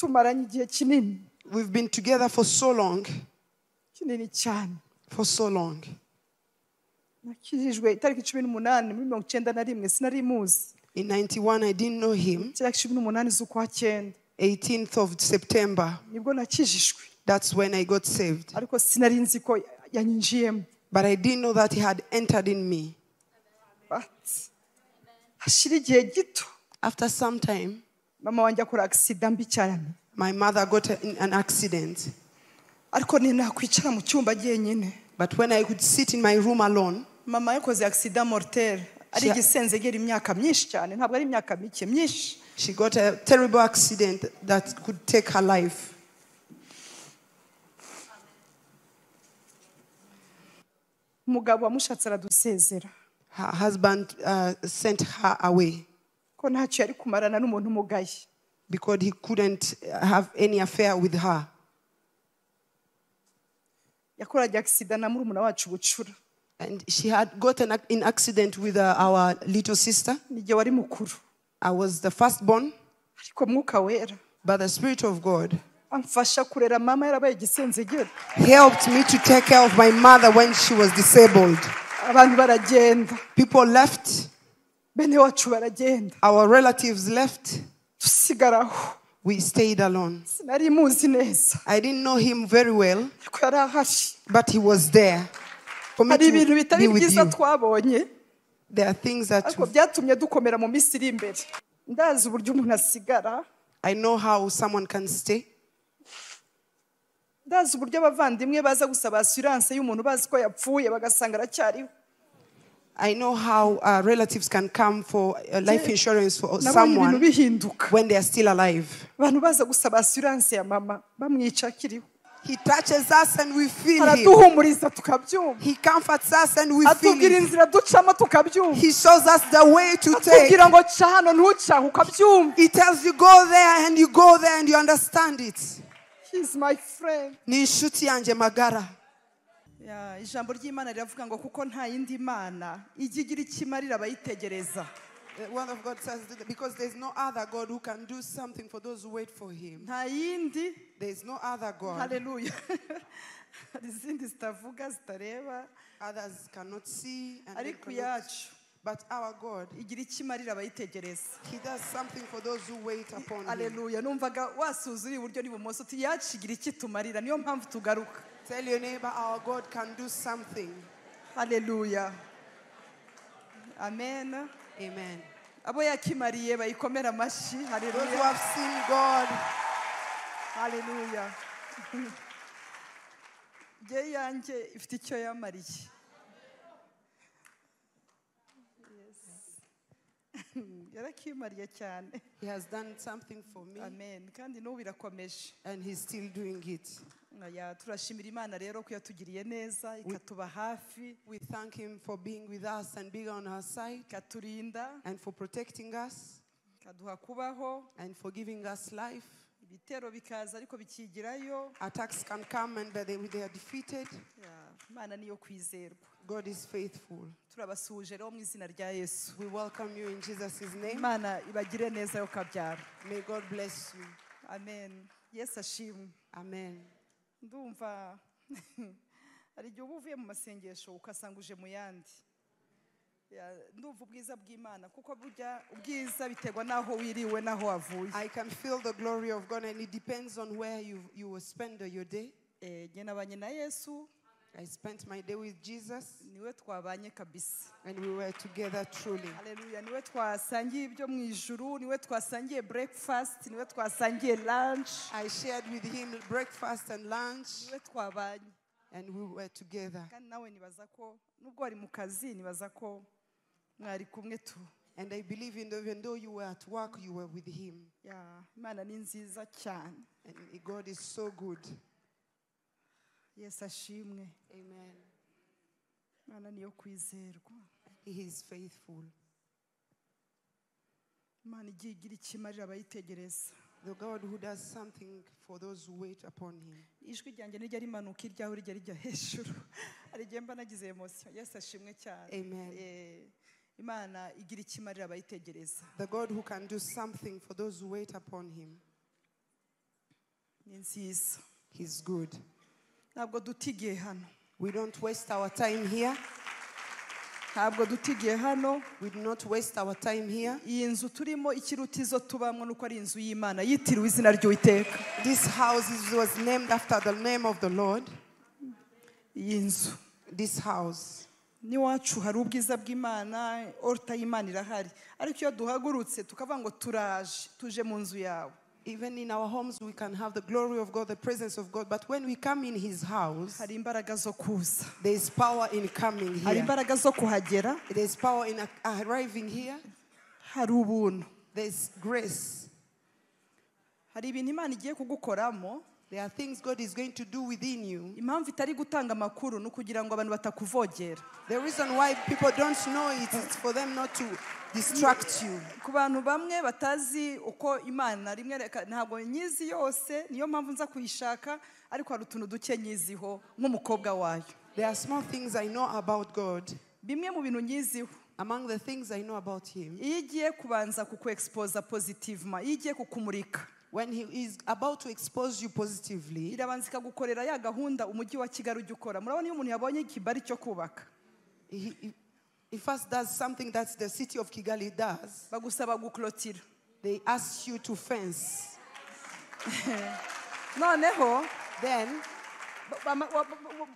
tumaranye igihe kinini. We've been together for so long. Kinini cyane. For so long. Nakijijwe itariki 18 muri 1991 sinari muzi. In 91, I didn't know him. 18th of September. That's when I got saved. But I didn't know that he had entered in me. After some time, my mother got in an accident. But when I could sit in my room alone, she got a terrible accident that could take her life. Her husband sent her away because he couldn't have any affair with her. And she had gotten in accident with our little sister. I was the firstborn. But the Spirit of God helped me to take care of my mother when she was disabled. People left. Our relatives left. We stayed alone. I didn't know him very well, but he was there. For me to be with you. There are things that I know how someone can stay. I know how relatives can come for life insurance for someone when they are still alive. He touches us and we feel him. He comforts us and we feel him. He shows us the way to take. He tells you go there and you go there and you understand it. He's my friend. Ni inshuti yanjye magara. Ijambo ry'Imana riravuga ngo kuko nta yindi mana igigira ikimarira abayitegereza. The word of God says that because there is no other God who can do something for those who wait for him. Nta yindi. There is no other God. Hallelujah. Izindi zitavuga zitareba. Others cannot see and ariko yacu. But our God, igira ikimarira abayitegereza. He does something for those who wait upon him. Hallelujah. Numvaga wasuzuri iburyo n'ibumoso uti yacu igira iki tumarira niyo mpamvu tugaruka. Tell your neighbor our God can do something. Hallelujah. Amen. Amen. Abo yakimariye bayikomera amashi. Hallelujah. Those who have seen God. Hallelujah. Je yanjye ifite icyo yamariye. Yarakimariye cyane. He has done something for me. Amen. Kandi no birakomeje. And he's still doing it. Turashimira Imana rero ko yatugiriye neza ikatuba hafi. We thank him for being with us and being on our side. Katurinda. And for protecting us. Kaduha kubaho. And for giving us life. Ibitero bikaza ariko bikigirayo. Attacks can come and they are defeated. Imana niyo kwizerwa. God is faithful. Turabasuje rero mu izina rya Yesu. We welcome you in Jesus' name. Imana ibagire neza yo kabyara. May God bless you. Amen. Yes ashimwe. Amen. Ndumva ari igihe uba uvuye mu masengesho ukasanga uje mu yandi. Ndumva ubwiza bw'Imana kuko burya ubwiza biterwa naho wiriwe naho wavuye. I can feel the glory of God and it depends on where you will spend your day. Jye nabanye na Yesu. I spent my day with Jesus. Niwe twabanye kabisa. And we were together truly. Hallelujah. Niwe twasangiye ibyo mu ijuru, niwe twasangiye breakfast, niwe twasangiye lunch. I shared with him breakfast and lunch. Niwe twabanye. And we were together. Kandi nawe nibaza ko nubwo wari mu kazi nibaza ko mwari kumwe tu. And I believe even though you were at work, you were with him. Imana ni nziza cyane. And God is so good. Yes ashimwe. Amen. Imana niyo kwizerwa. He is faithful. Imana igira ikimarira abayitegereza. The God who does something for those who wait upon him. Ijwi ryanjye nijya rimanuka iryaho rijya rijya hejuru. Ari gihe mba nagize emotion. Yes ashimwe cyane. Amen. Imana igira ikimarira abayitegereza. The God who can do something for those who wait upon him. He's good. Ntabwo dutigiye hano. We don't waste our time here. Ntabwo dutigiye hano. We do not waste our time here. Iyi nzu turimo ikirutizo tubamwe nuko ari inzu y'Imana yitiriwe izina ry'Uwiteka. This house was named after the name of the Lord. Iyi nzu. This house. Ni wacu hari ubwiza bw'Imana, orta y'Imana irahari. Ariko iyo duhagurutse tukavuga ngo tuje mu nzu yawe. Even in our homes we can have the glory of God, the presence of God, but when we come in his house, hari imbaraga zo kuza. There is power in coming here. Hari imbaraga zo kuhagera. There is power in arriving here. Hari ubuntu. There is grace. Hari ibintu Imana igiye kugukoramo. There are things God is going to do within you. Impamvu itari gutanga makuru no kugira ngo abantu batakuvogera. The reason why people don't know it is for them not to distract you. Ku bantu bamwe batazi uko Imana rimwe ntabwo nyizi yose, niyo mpamvu nza kuyishaka, ariko hari utuntu duke nyiziho nk'umukobwa wayo. There are small things I know about God. Bimwe mu bintu nyiziho. Among the things I know about him. Iyo igiye kubanza kukuexpose positivement, iyo igiye kukumurika. When he is about to expose you positively, irabanza ikagukorera ya gahunda umujyi wa Kigali ujya ukora. Murabona iyo umuntu yabonye ikibari cyo kubaka. He first does something that the city of Kigali does. Bagusaba guklotira. They ask you to fence. Noneho, then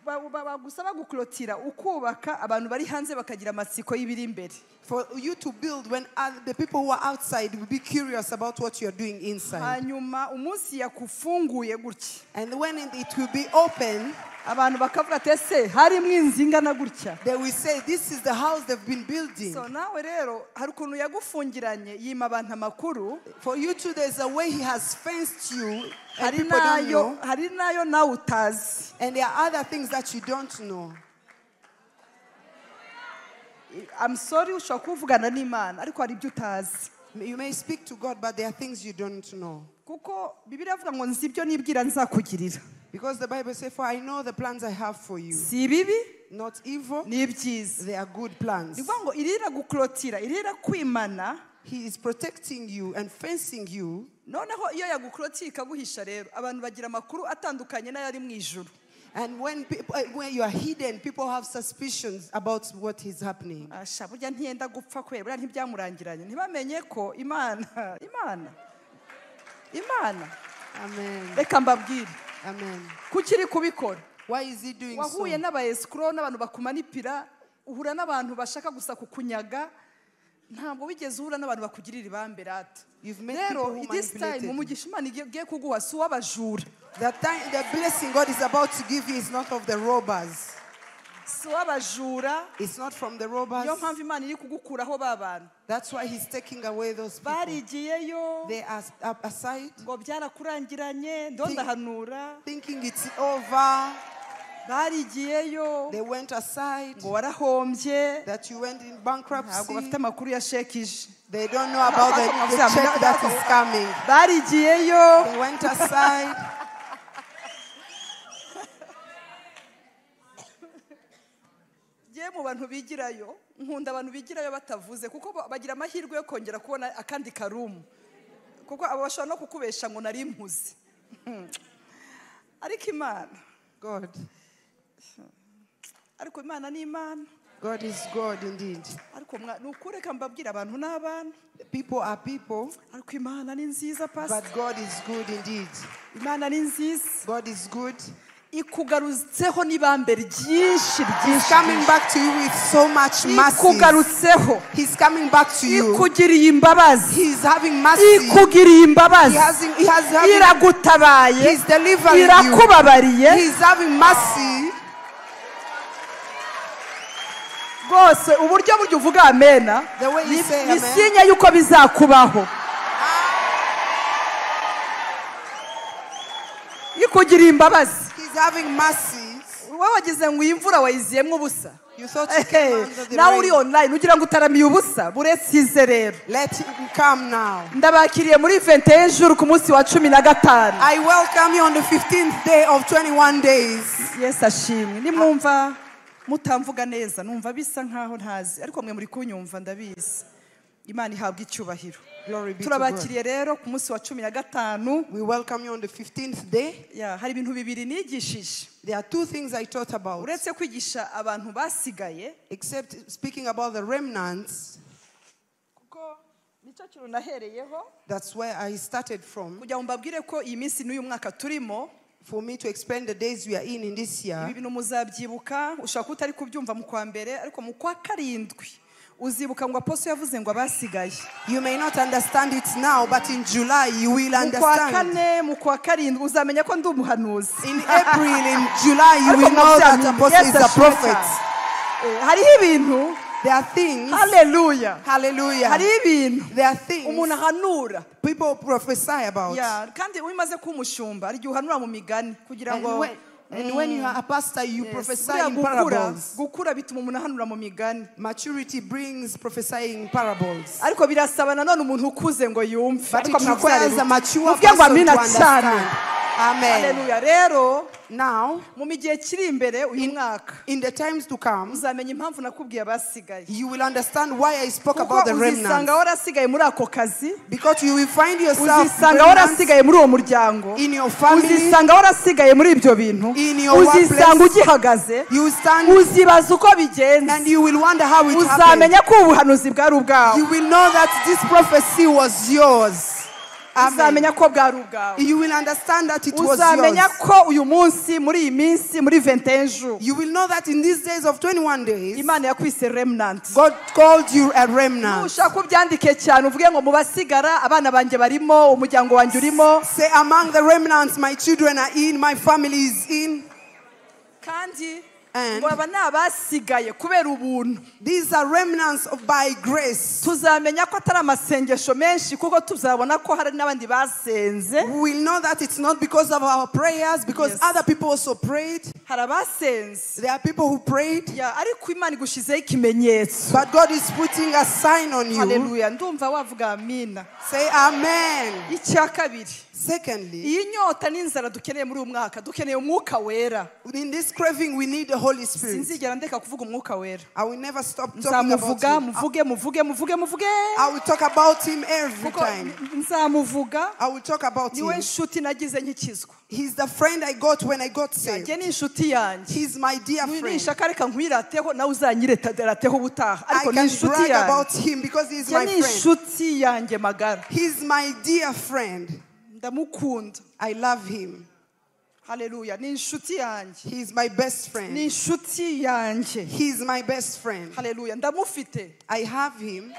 bagusaba guklotira ukubaka abantu bari hanze bakagira amatsiko y'ibiri imbere. For you to build when the people who are outside will be curious about what you are doing inside. Hanyuma umunsi yakufunguye gutya. And when it will be open, abantu bakavuga ate harimo inzingana gutya. They will say this is the house they've been building. So nawe rero hari ukuntu yagufungiranye yima abantu amakuru. For you too, there's a way he has fenced you. Hari nayo nawe utazi. And there are other things that you don't know. I'm sorry ushobora kuvugana n'Imana ariko hari ibyo utazi. You may speak to God, but there are things you don't know. Kuko Bibiliya avuga ngo nzi ibyo nibwira nzakugirira. Because the Bible says, for I know the plans I have for you. Si bibi, not evil. Ni byiza. They are good plans. Bivuga ngo irira guklotira, irira kwimana. He is protecting you and fencing you. Noneho iyo yaguklotira ikaguhisha rero abantu bagira amakuru atandukanye n'ayari mu ijuru. And when you are hidden, people have suspicions about what is happening. Burya ntiyenda gupfa kwera, burya ntibyamurangiranye. Ntibamenye ko Imana. Amen. Reka mbabwire. Amen. Kukiri kubikora. Why is he doing so? Wahuye n'abaescrow n'abantu bakumanipira, uhura n'abantu bashaka gusa kukunyaga. Ntabwo wigeze uhura n'abantu bakugirira ibambe rata. You've met people who manipulated. Umugisha Imana igiye kuguha si w'abajura. The blessing God is about to give you is not of the robbers. Si w'abajura. It's not from the robbers. Yo mpamvu Imana iri kugukuraho babantu. That's why he's taking away those people. Barigiyeyo. They are aside. Ngo byarakurangiranye, ndondahanura. Thinking it's over. Barigiyeyo. They went aside. Ngo warahombye. That you went in bankruptcy. Ntabwo bafite amakuru ya shekije. They don't know about the check that is coming. Barigiyeyo. They went aside. Mu bantu bigirayo nkunda abantu bigirayo batavuze kuko bagira amahirwe yo kongera kubona akandi karumu kuko abo bashobora no kukubesha ngo nari impuzi ariko Imana God ariko Imana ni Imana. God is God indeed. Ariko nukureka mbabwira abantu n'abantu. People are people. Ariko Imana ni nziza pastor. But God is good indeed. Imana ni nziza. God is good. Ikugarutseho n'ibambe ryinshi. He's coming back to you with so much mercy. Ikugarutseho. He's coming back to you. Ikugiriye imbabazi. He's having mercy. Ikugiriye imbabazi. He has iragutabaye. He's delivering you. Irakubabariye. He's having mercy. Rwose uburyo buryo uvuga amena. Ni sinya yuko bizakubaho. Ikugiriye imbabazi. Having mercy. Wagize ngo imvura wayiziyemwe ubusa. You thought you came under the rain. Now uri online ugira ngo utaramiye ubusa buresize rero. Let him come now. Ndabakiriye muri 21 jours ku munsi wa 15. I welcome you on the 15th day of 21 days. Yes ashimwe. Nimwumva mutamvuga neza numva bisa nkaho ntazi ariko mwe muri kunyumva ndabizi. Imana ihabwa icyubahiro. Glory be to Turabakiriye God. rero ku munsi wa 15. We welcome you on the 15th day. Hari ibintu bibiri nigishije. There are two things I taught about. Uretse kwigisha abantu basigaye, Except speaking about the remnants. kuko nicyo kintu nahereyeho. That's where I started from. Kugira ngo mbabwire ko iyi minsi n'uyu mwaka turimo, For me to explain the days we are in this year. ibi bintu muzabyibuka, ushaka utari kubyumva mu kwa mbere, ariko mu kwa karindwi uzibuka ngo apostle yavuze ngo abasigaye. You may not understand it now, but in July you will Mu kwa understand. kane, mu kwa karindwi uzamenya ko ndi umuhanuzi. In April, in July, you will know that apostle is a prophet. Hariho ibintu. There are things. Hallelujah. Hallelujah. Hariho ibintu. There are things Umuntu ahanura. people prophesy about. Kandi umaze kuba umushumba, ari uhanura mu migani kugira ngo And when you are a pastor, you prophesy in gukura parables. bituma umuntu ahanura mu migani. Maturity brings prophesying in parables. Ariko birasaba nanone umuntu ukuze ngo yumve. But Ariko it requires a mature muvuge ngo person to amina cyane. understand. Amen. Hallelujah. Rero Now, mu gihe kiri imbere uyu mwaka in the times to come, uzamenya impamvu nakubwiye abasigaye. you will understand why I spoke Kuko about the uzisanga remnants. warasigaye muri ako kazi, Because you will find yourself uzisanga remnants warasigaye muri uwo muryango, in your family, uzisanga warasigaye muri ibyo bintu, in your uzisanga workplace. ugihagaze, You will stand uzibaza uko bigenze, and you will wonder how it happened. uzamenya ko ubuhanuzi bwari ubwawe, You will know that this prophecy was yours. Amen. uzamenya ko bwari ubwawe, You will understand that it was uzamenya yours. ko uyu munsi muri iyi minsi muri 21 jours You will know that in these days of 21 days, Imana yakwise remnant. God called you a remnant. Ushaka ubyandike cyane uvuge ngo mubasigara abana banjye barimo, umuryango wanjye urimo. Say, among the remnants, my children are in, my family is in. Kandi And ngo aba ni abasigaye kubera ubuntu. these are remnants by grace. Tuzamenya ko atari amasengesho menshi kuko tuzabona ko hari n'abandi basenze. We will know that it's not because of our prayers, because Yes. other people also prayed. Hari abasenze. There are people who prayed, Ariko Imana igushizeho ikimenyetso. but God is putting a sign on you. Hallelujah. Ndumva wavuga amina. Say amen. Icya kabiri. Secondly, Iyi nyota n'inzara dukeneye muri uyu mwaka, dukeneye umwuka wera. in this craving, we need the Holy Spirit. Sinzigera ndeka kuvuga umwuka wera. I will never stop talking about Nzamuvuga, him. muvuge. I will talk about him every Kuko time. nzamuvuga. I will talk about Niwe him. nshuti nagize nkikizwa. He's the friend I got when I got saved. Njye ni inshuti yanjye. He's my dear friend. Nishaka reka nkwirateho nawe uzanyirateho ubutaha. I Ariko ni can inshuti brag yanjye. about him because he's Njye my ni friend. inshuti yanjye magara. He's my dear friend. Ndamukunda. I love him. Hallelujah. Ni inshuti yanjye. He's my best Ni friend. inshuti yanjye. He's my best friend. Hallelujah. Ndamufite. I have him.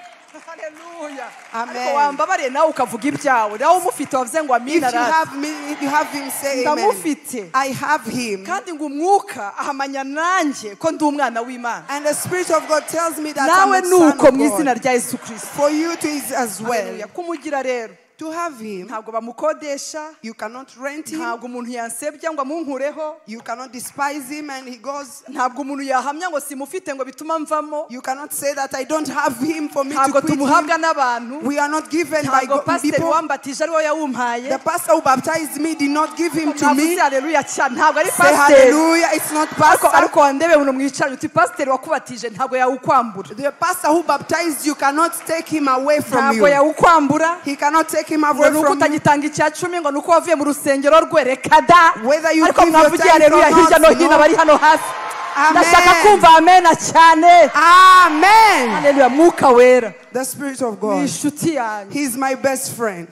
Hallelujah. Amen. Ariko wambabariye nawe ukavuga ibyawe. Nawe umufite wavuze ngo If amina you rati. have me, if you have him, say amen. Ndamufite. I have him. Kandi ngo umwuka ahamanya nanjye ko ndi umwana w'Imana. And the Spirit of God tells me that I'm Nawe a son nuko of mu izina God. rya Yesu Kristo. For you to is as well. Hallelujah. Kumugira rero. To have him, Ntabwo bamukodesha. you cannot rent him. Ntabwo umuntu yansebya ngo amunkureho. You cannot despise him and he goes. Ntabwo umuntu yahamya ngo simufite ngo bituma mvamo. You cannot say that I don't have him for me to Ntabwo quit him. tumuhabwa n'abantu. We are not given by Ntabwo pasiteri people. wambatije ariwe yawumpaye. The pastor who baptized me did not give him to Ntabwo me. uzi haleluya cyane. Ntabwo ari Say pasiteri. hallelujah. It's not pastor. Ariko wandebe umuntu mwicaranye uti pasiteri wakubatije ntabwo yawukwambura. The pastor who baptized you cannot take him away from Ntabwo you. yawukwambura. He cannot take him away from you. Utagitanga icya cumi ngo nuko wavuye mu rusengero rwe reka da. Whether you Ariko give your mwavugiye time haleluya or hirya no not, hino no. bari hano hasi. Amen. Ndashaka kumva amena cyane. Amen. Haleluya. Mwuka wera. The Spirit of Ni God. inshuti yanjye. He's my best friend.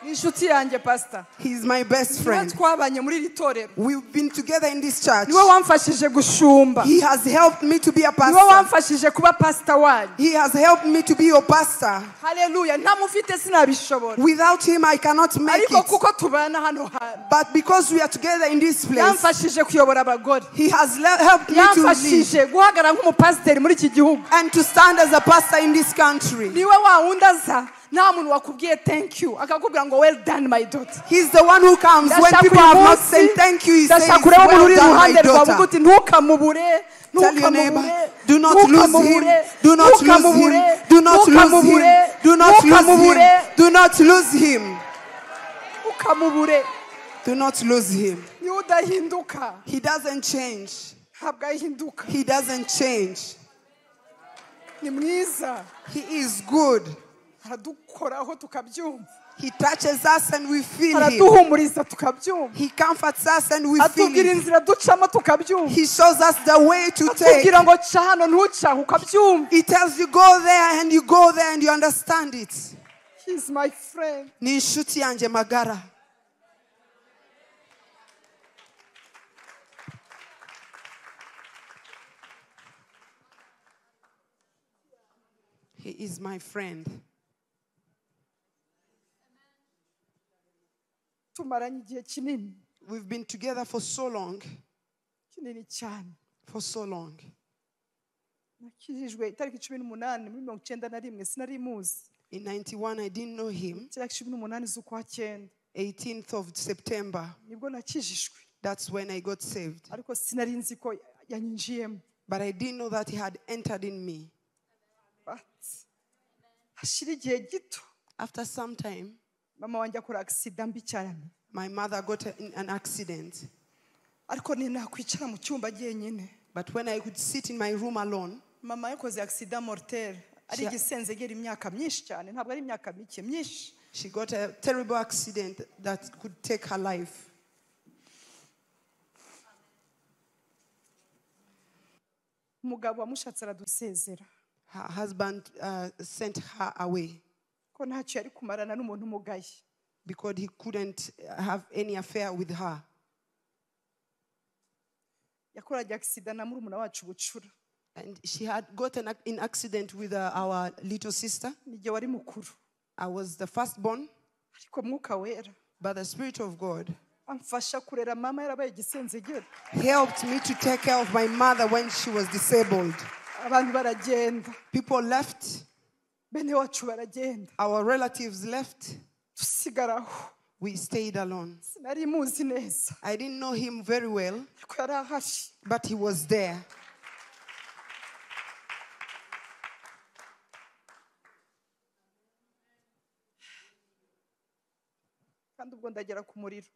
Ni inshuti yanjye pastor. He's my best Niwe friend. twabanye muri iri torero. We've been together in this church. Niwe wamfashije gushumba. He has helped me to be a Niwe pastor. wamfashije kuba pastor wanyu. He has helped me to be your pastor. Haleluya. Ntamufite sinabishobora. Without him, I cannot make Ariko it. kuko tubana hano hantu. But because we are together in this place, Yamfashije kuyobora abagore. he has helped me to lead Yamfashije guhagarara nk'umupasiteri muri iki gihugu. and to stand as a pastor in this country. Niwe wa wundi aza nta muntu wakubwiye thank you akakubwira ngo well done my daughter. He's the one who comes when Ndashaka people uyu have not munsi, said thank you. He says, ndashaka ureba umuntu well uri done, my iruhande rwawe daughter. uti ntukamubure. Tell your neighbor, do not lose him. Do not lose him. Do not lose him. Do not lose him. Do not lose him. Ntukamubure. Do not lose him. Niwe udahinduka. He doesn't change. Ntabwo ahinduka. He doesn't change. ni mwiza. He is good. Aradukoraho tukabyumva. He touches us and we feel him. Araduhumuriza tukabyumva. He comforts us and we feel atubwira him. inzira ducamo tukabyumva. He shows us the way to take. atubwira ngo ca hano ntucaho ukabyumva. He tells you go there and you go there and you understand it. He's my friend. Ni inshuti yanjye magara. He is my friend. Tumaranye igihe kinini. We've been together for so long. Kinini cyane. For so long. Nakijijwe itariki 18 muri 91 sinari muzi. In 91 I didn't know him. Itariki 18 z'ukwa 9. 18th of September. Nibwo nakijijwe. That's when I got saved. Ariko sinari nzi ko yanyinjiyemo. But I didn't know that he had entered in me. Hashira igihe gito. After some time, mama wanjye akora accident mbi cyane. My mother got in an accident. Ariko ninakwicara mu cyumba jyenyine. But when I could sit in my room alone, mama yakoze accident mortel. Ari gisenzegera imyaka myinshi cyane, ntabwo ari imyaka mike myinshi. She got a terrible accident that could take her life. Umugabo wamushatse aradusezera. Her husband sent her away. Ko ntacyo yari kumarana n'umuntu umugaye. Because he couldn't have any affair with her. Yakoraga accident na murumuna wacu Bucura. And she had gotten in accident with our little sister. Nige wari mukuru. I was the firstborn. Ariko mwuka wera. But the Spirit of God amfasha kurera mama yarabaye gisenzegera. Helped me to take care of my mother when she was disabled. Abantu baragenda. People left. Bene wacu baragenda. Our relatives left. Tusigaraho. We stayed alone. Sinari muzi neza. I didn't know him very well. Ariko yarahari. But he was there. Kandi ubwo ndagera ku muriro.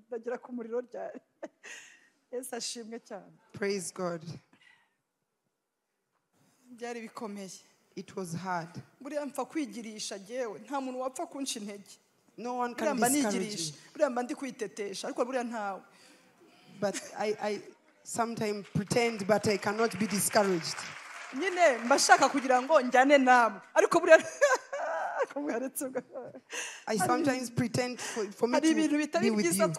Ndagera ku muriro ryari. Yesu ashimwe cyane. Praise God. Byari bikomeye. It was hard. Buriya mpfa kwigirisha jewe nta muntu wapfa kunca intege. No one can discourage me. Buriya mba ndi kwitetesha ariko buriya ntawe. But I sometimes pretend but I cannot be discouraged. Nyine mbashaka kugira ngo njyane namwe ariko buriya I sometimes pretend for me to be with you.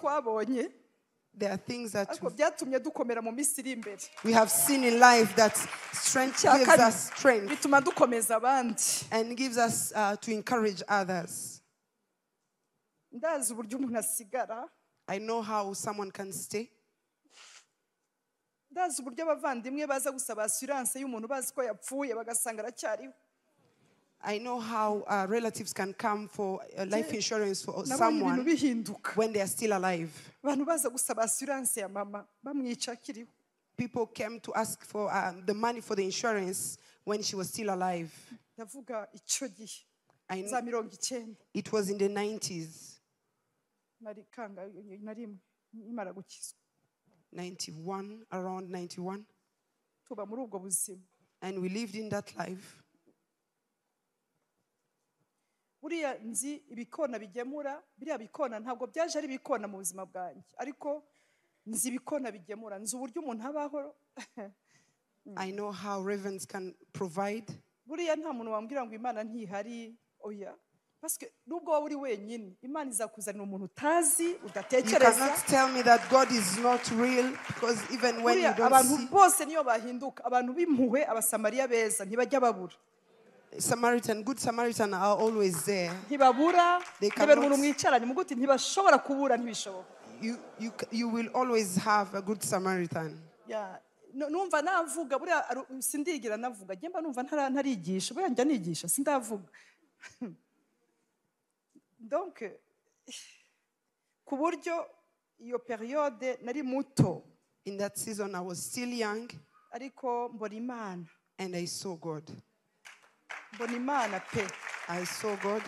There are things that we have seen in life that strength gives us strength and gives us to encourage others. I know how someone can stay. I know how relatives can come for life insurance for someone when they are still alive. People came to ask for the money for the insurance when she was still alive. It was in the 90s. 91, around 91. And we lived in that life. Buriya nzi ibikona bigemura biriya bikona ntabwo byaje ari bikona mu buzima bwanjye ariko nzi ibikona bigemura nzi uburyo umuntu abaho. I know how ravens can provide. Buriya nta muntu wambwira ngo Imana ntihari oya parce que nubwo waba uri wenyine Imana izakuzanira umuntu utazi udatekereza. You cannot tell me that God is not real because even when you don't see. Abantu bose niyo bahinduka abantu b'impuhwe abasamariya beza ntibajya babura. Good Samaritan are always there. They cannot, you will always have a good Samaritan. Yeah. Numva navuga buriya sindigira navuga gemba numva ntarigisha buriya njya nigisha sindavuga. Donc ku buryo iyo periode nari muto. In that season I was still young. Ariko mbona Imana. And I saw God. I saw God.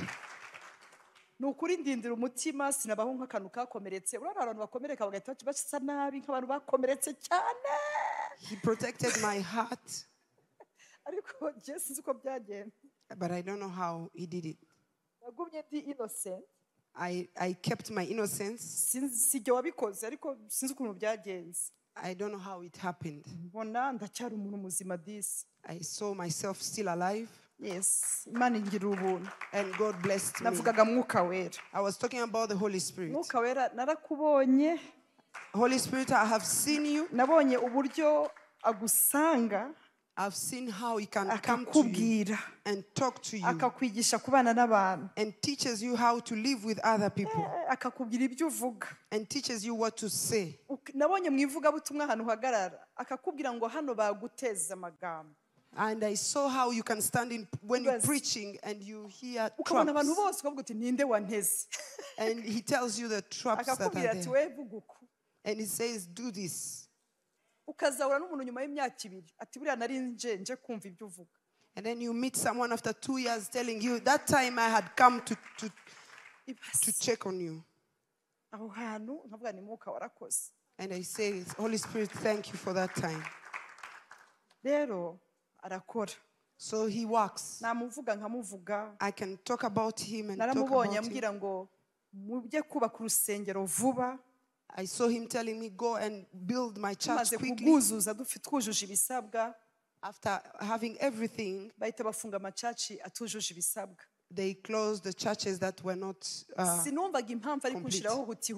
nukuri ndindira umutima sinabaho nk'akantu kakomeretse urabona abantu bakomereka bagahita basa nabi nk'abantu bakomeretse cyane. He protected my heart. Ariko je sinzi uko byagenze. But I don't know how he did it. Nagumye ndi innocent. I kept my innocence. Sinzi wabikoze ariko sinzi ukuntu byagenze. I don't know how it happened. Mbona ndacyari umuntu muzima disi. I saw myself still alive. Yes, Imana ingira ubuntu. And God blessed me. Navugaga mwuka wera. I was talking about the Holy Spirit. Mwuka wera narakubonye. Holy Spirit, I have seen you. Nabonye uburyo agusanga. I've seen how he can come to you and talk to you akakwigisha kubana n'abantu and teaches you how to live with other people akakubwira ibyo uvuga and teaches you what to say. Nabonye mwivuga butumwa hano hagarara akakubwira ngo hano baguteza amagambo. And I saw how you can stand in when you're preaching and you hear ukabona abantu bose ukavuga uti ninde wanteze. And he tells you the traps that are there. And he says, do this. Ukazahura n'umuntu nyuma y'imyaka 2 ati buriya nari nje kumva ibyo uvuga. And then you meet someone after 2 years telling you, that time I had come to check on you. Aho hantu nkavuga ni mwuka warakoze. And I say, Holy Spirit, thank you for that time. Rero arakora. So he works. Namuvuga nkamuvuga. I can talk about him and talk about naramubonye ambwira ngo mujye kubaka urusengero vuba. I saw him telling me, go and build my church quickly. Twujuje ibisabwa. After having everything, bahita bafunga amachachi atujuje ibisabwa. They closed the churches that were not sinumvaga impamvu ari kunshiraho huti.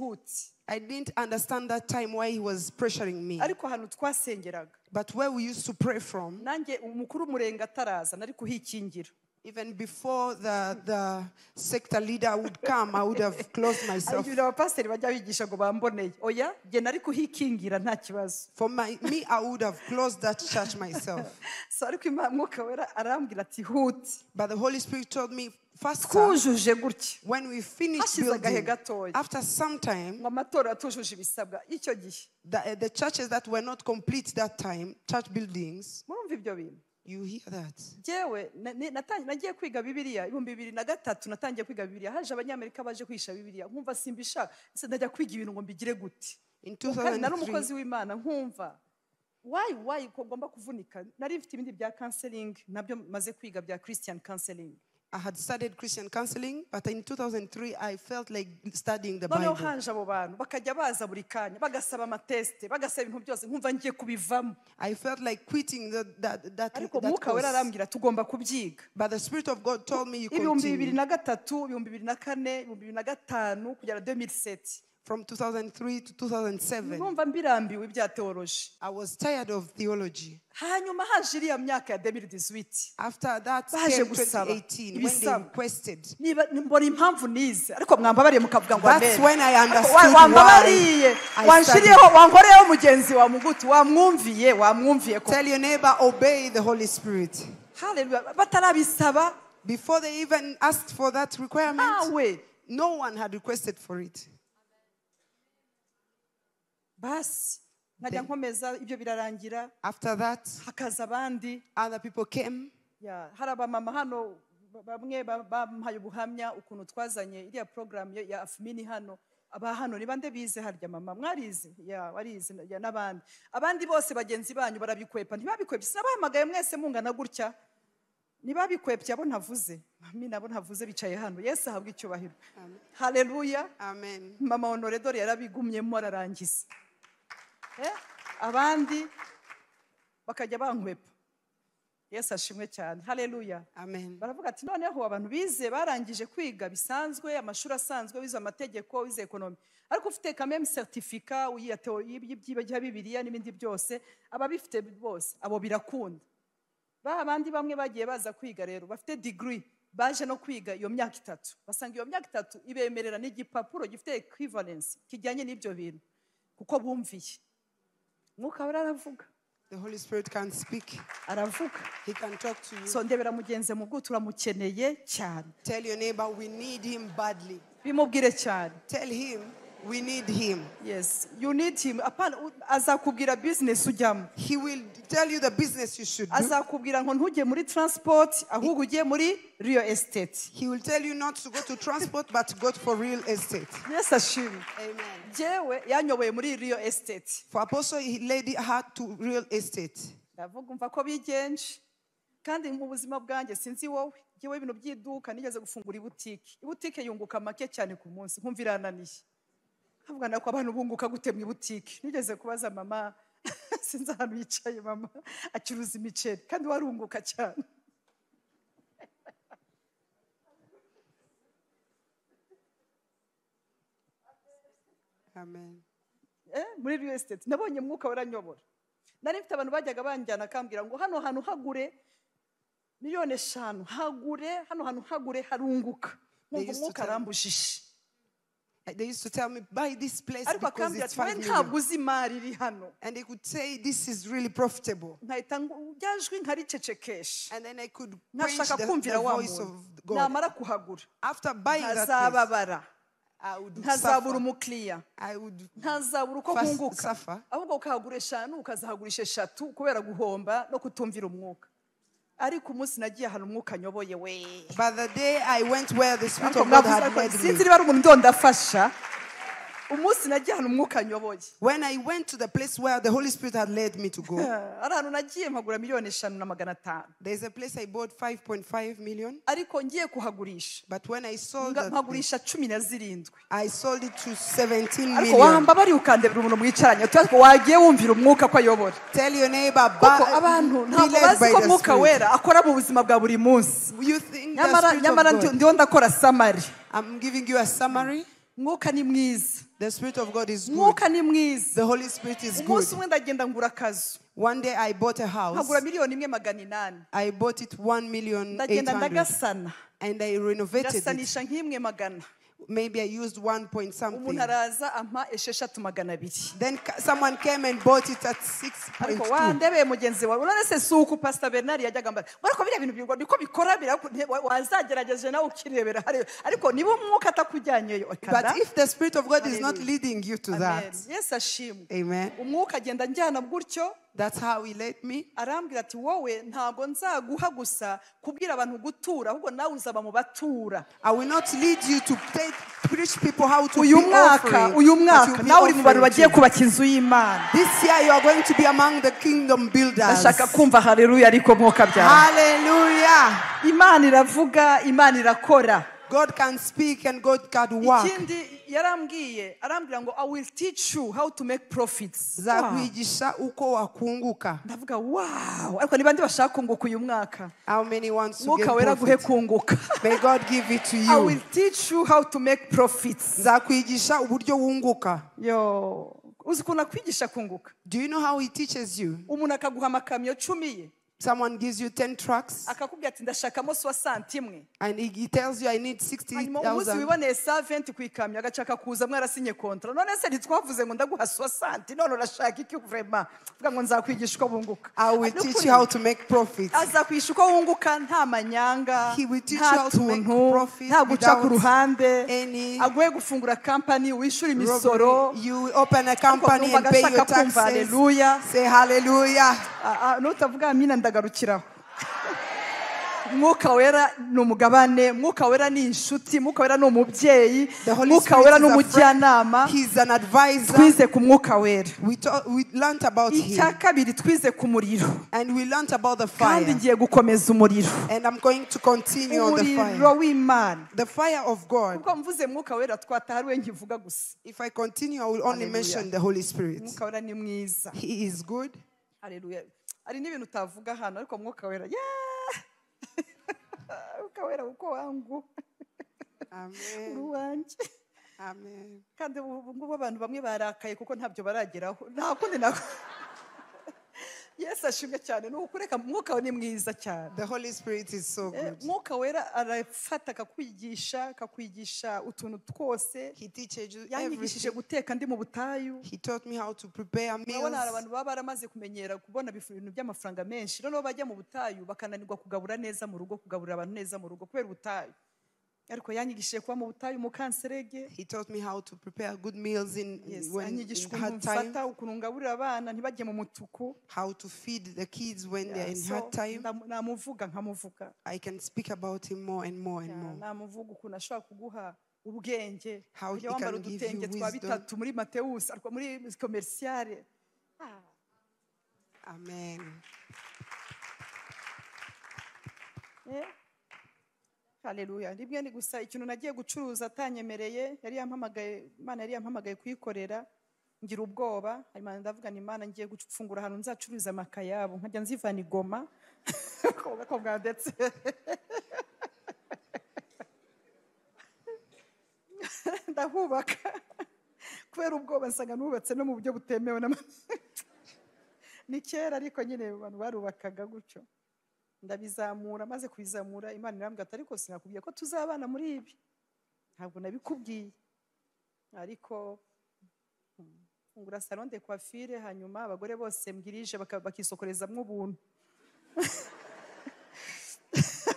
I didn't understand that time why he was pressuring me. Ariko hano twasengeraga. But where we used to pray from, nanjye umukuru murenga ataraza nari kuhikingira. Even before the sector leader would come, I would have closed myself. For me, I would have closed that church myself. But the Holy Spirit told me, faster, when we finish building, after some time, the churches that were not complete that time, church buildings, you hear that? Jewe nagiye kwiga Bibiliya 2003 natangiye kwiga Bibiliya haje abanyamerika baje kwisha Bibiliya nkumva simbishaka ese ndajya kwiga ibintu ngo mbigire gute. In 2003 nari umukozi w'Imana nkumva why ko ngomba kuvunika nari mfite ibindi bya counseling nabyo maze kwiga bya Christian counseling. I had studied Christian counseling, but in 2003 I felt like studying the Bible. I felt like quitting that course. But the Spirit of God told me you continue. From 2003 to 2007, I was tired of theology. After that came 2018, when they requested. That's when I understood why. Tell your neighbor, obey the Holy Spirit. Hallelujah. Before they even asked for that requirement, no one had requested for it. After that, other people came. Bamwe bampaye ubuhamya ukuntu twazanye iriya program ya Ap.MIGNONNE hano abahano ni bande bize harya mama mwarize warize n'abandi abandi bose bagenzi banyu barabikwepa ntibabikwepye sinabahamagaye mwese mungana gutya nibabikwepye abo ntavuze nabo ntavuze bicaye hano Yesu ahabwa icyubahiro. Hallelujah. Amen. Mama Honore dore yarabigumyemo ararangiza abandi bakajya bankwepa. Yesu ashimwe cyane. Hallelujah. Amen. Baravuga ati noneho abantu bize barangije kwiga bisanzwe amashuri asanzwe wize amategeko wize economy ariko ufite kameme certificate y'ibya Bibiliya n'ibindi byose ababifite bose abo birakunda. Abandi bamwe bagiye baza kwiga rero bafite degree baje no kwiga iyo myaka 3 basanga iyo myaka 3 ibemerera n'igipapuro gifite equivalence kijyanye n'ibyo bintu kuko bumviye. Mwuka waravuga. The Holy Spirit can speak. Aravuga. He can talk to you. So ndebera mugenze mugu turamukeneye cyane. Tell your neighbor we need him badly. Bimubwire cyane. Tell him We need him. Yes, you need him. Azakubwira business ujyamo. He will tell you the business you should do. Azakubwira ngo ntujye muri transport, ahubwo ujye muri real estate. He will tell you not to go to transport, but to go for real estate. Yes, ashimwe. Amen. Jewe yanyoboye muri real estate. For Apostle, he led her to real estate. Ndavuga umva ko bigenje. Kandi mu buzima bwanjye sinzi wowe. Jewe ibintu by'iduka nigeze gufungura ibutike. Ibutike yunguka make cyane ku munsi. Nkumva irananiye. Avuga nako abantu bunguka gute mu ibutike. Nigeze kubaza mama sinzi ahantu yicaye mama acuruza imiceri kandi warunguka cyane. Amen. Muri real estate nabonye mwuka waranyobora. Nari mfite abantu bajyaga banjyana akambwira ngo hano hantu hagure miliyoni 5 hagure hano hantu hagure harunguka. Mwuka arambujije. They used to tell me, buy this place because it's 5 million. And they could say, this is really profitable. And then I could quench the voice of God. After buying that place, I would suffer. I would suffer. But the day I went where the Spirit of God had led me, when I went to the place where the Holy Spirit had led me to go, there's a place I bought 5.5 million. But when I sold it, I sold it to 17 million. Tell your neighbor, be led by the Spirit. You think the Spirit of God. I'm giving you a summary. The Spirit of God is good. The Holy Spirit is good. One day I bought a house. I bought it 1,800,000. And I renovated it. Maybe I used 1 point something. Then someone came and bought it at 6.2. But if the Spirit of God is not leading you to that, amen. That's how he led me. I will not lead you to preach people how to be offering. This year you are going to be among the kingdom builders. Hallelujah. God can speak and God can work. I will teach you how to make profits. Wow. How many wants to get profit? May God give it to you. I will teach you how to make profits. Do you know how he teaches you? Someone gives you 10 trucks and he tells you I need 60,000. I will teach you how to make profits. He will teach you how to make profits without any robbery. You open a company and pay your taxes. Say hallelujah. Mwuka wera ni umugabane, mwuka wera ni inshuti, mwuka wera ni umubyeyi, mwuka wera ni umujyanama. He's an advisor. Twize ku mwuka wera. We learned about him. Icya kabiri twize ku muriro. And we learned about the fire. Kandi ngiye gukomeza umuriro. And I'm going to continue on the fire. Umuriro w'Imana. The fire of God. Kuko mvuze mwuka wera twatahariwe nkivuga gusa. If I continue, I will only mention the Holy Spirit. Mwuka wera ni mwiza. He is good. Hallelujah. Ari n'ibintu utavuga hano ariko mwuka wera. Mwuka wera uko wangu. Amen. Uruwanje. Amen. Kandi ubu abantu bamwe barakaye kuko ntabyo barageraho. Nta kundi nako. Yes, ashimwe cyane. Nukureka mwuka ni mwiza cyane. The Holy Spirit is so good. Mwuka wera arafata akakwigisha utuntu twose. He teaches you yanyigishije guteka ndi mu butayu. He taught me how to prepare meals. Abana abantu baba baramaze kumenyera kubona ibintu by'amafaranga menshi. Noneho bajya mu butayu bakananirwa kugabura neza mu rugo, kugaburira abantu neza mu rugo kubera ubutayu. ariko yanyigishije kuba mu butayu mu kanserege. He taught me how to prepare good meals in anyigishije hard ukuntu time. mfata ukuntu ngaburira abana ntibajye mu mutuku. How to feed the kids when they're in hard time. Namuvuga nkamuvuga. I can speak about him more and more and more. Namuvuga ukuntu ashobora kuguha ubwenge. How he can give you wisdom. Twabitatu muri Mateus ariko muri commerciale. Amen. Hallelujah. Rimwe ni gusa ikintu nagiye gucuruza atanyemereye, yari yampamagaye, Imana yari yampamagaye kuyikorera, ngira ubwoba, hanyuma ndavuga ni Imana ngiye gufungura ahantu nzacuruza amakayabo, nkajya nzivana igoma. Ko bwandetse. Ndahubaka. Kubera ubwoba nsanga nubatse no mu buryo butemewe ni kera ariko nyine abantu barubakaga gutyo. Ndabizamura, maze kubizamura Imana irambwira ati ariko sinakubwiye ko tuzabana muri ibi. Ntabwo nabikubwiye. Ariko fungura salon de coiffure, hanyuma abagore bose mbwirije bakisokorezamwo ubuntu.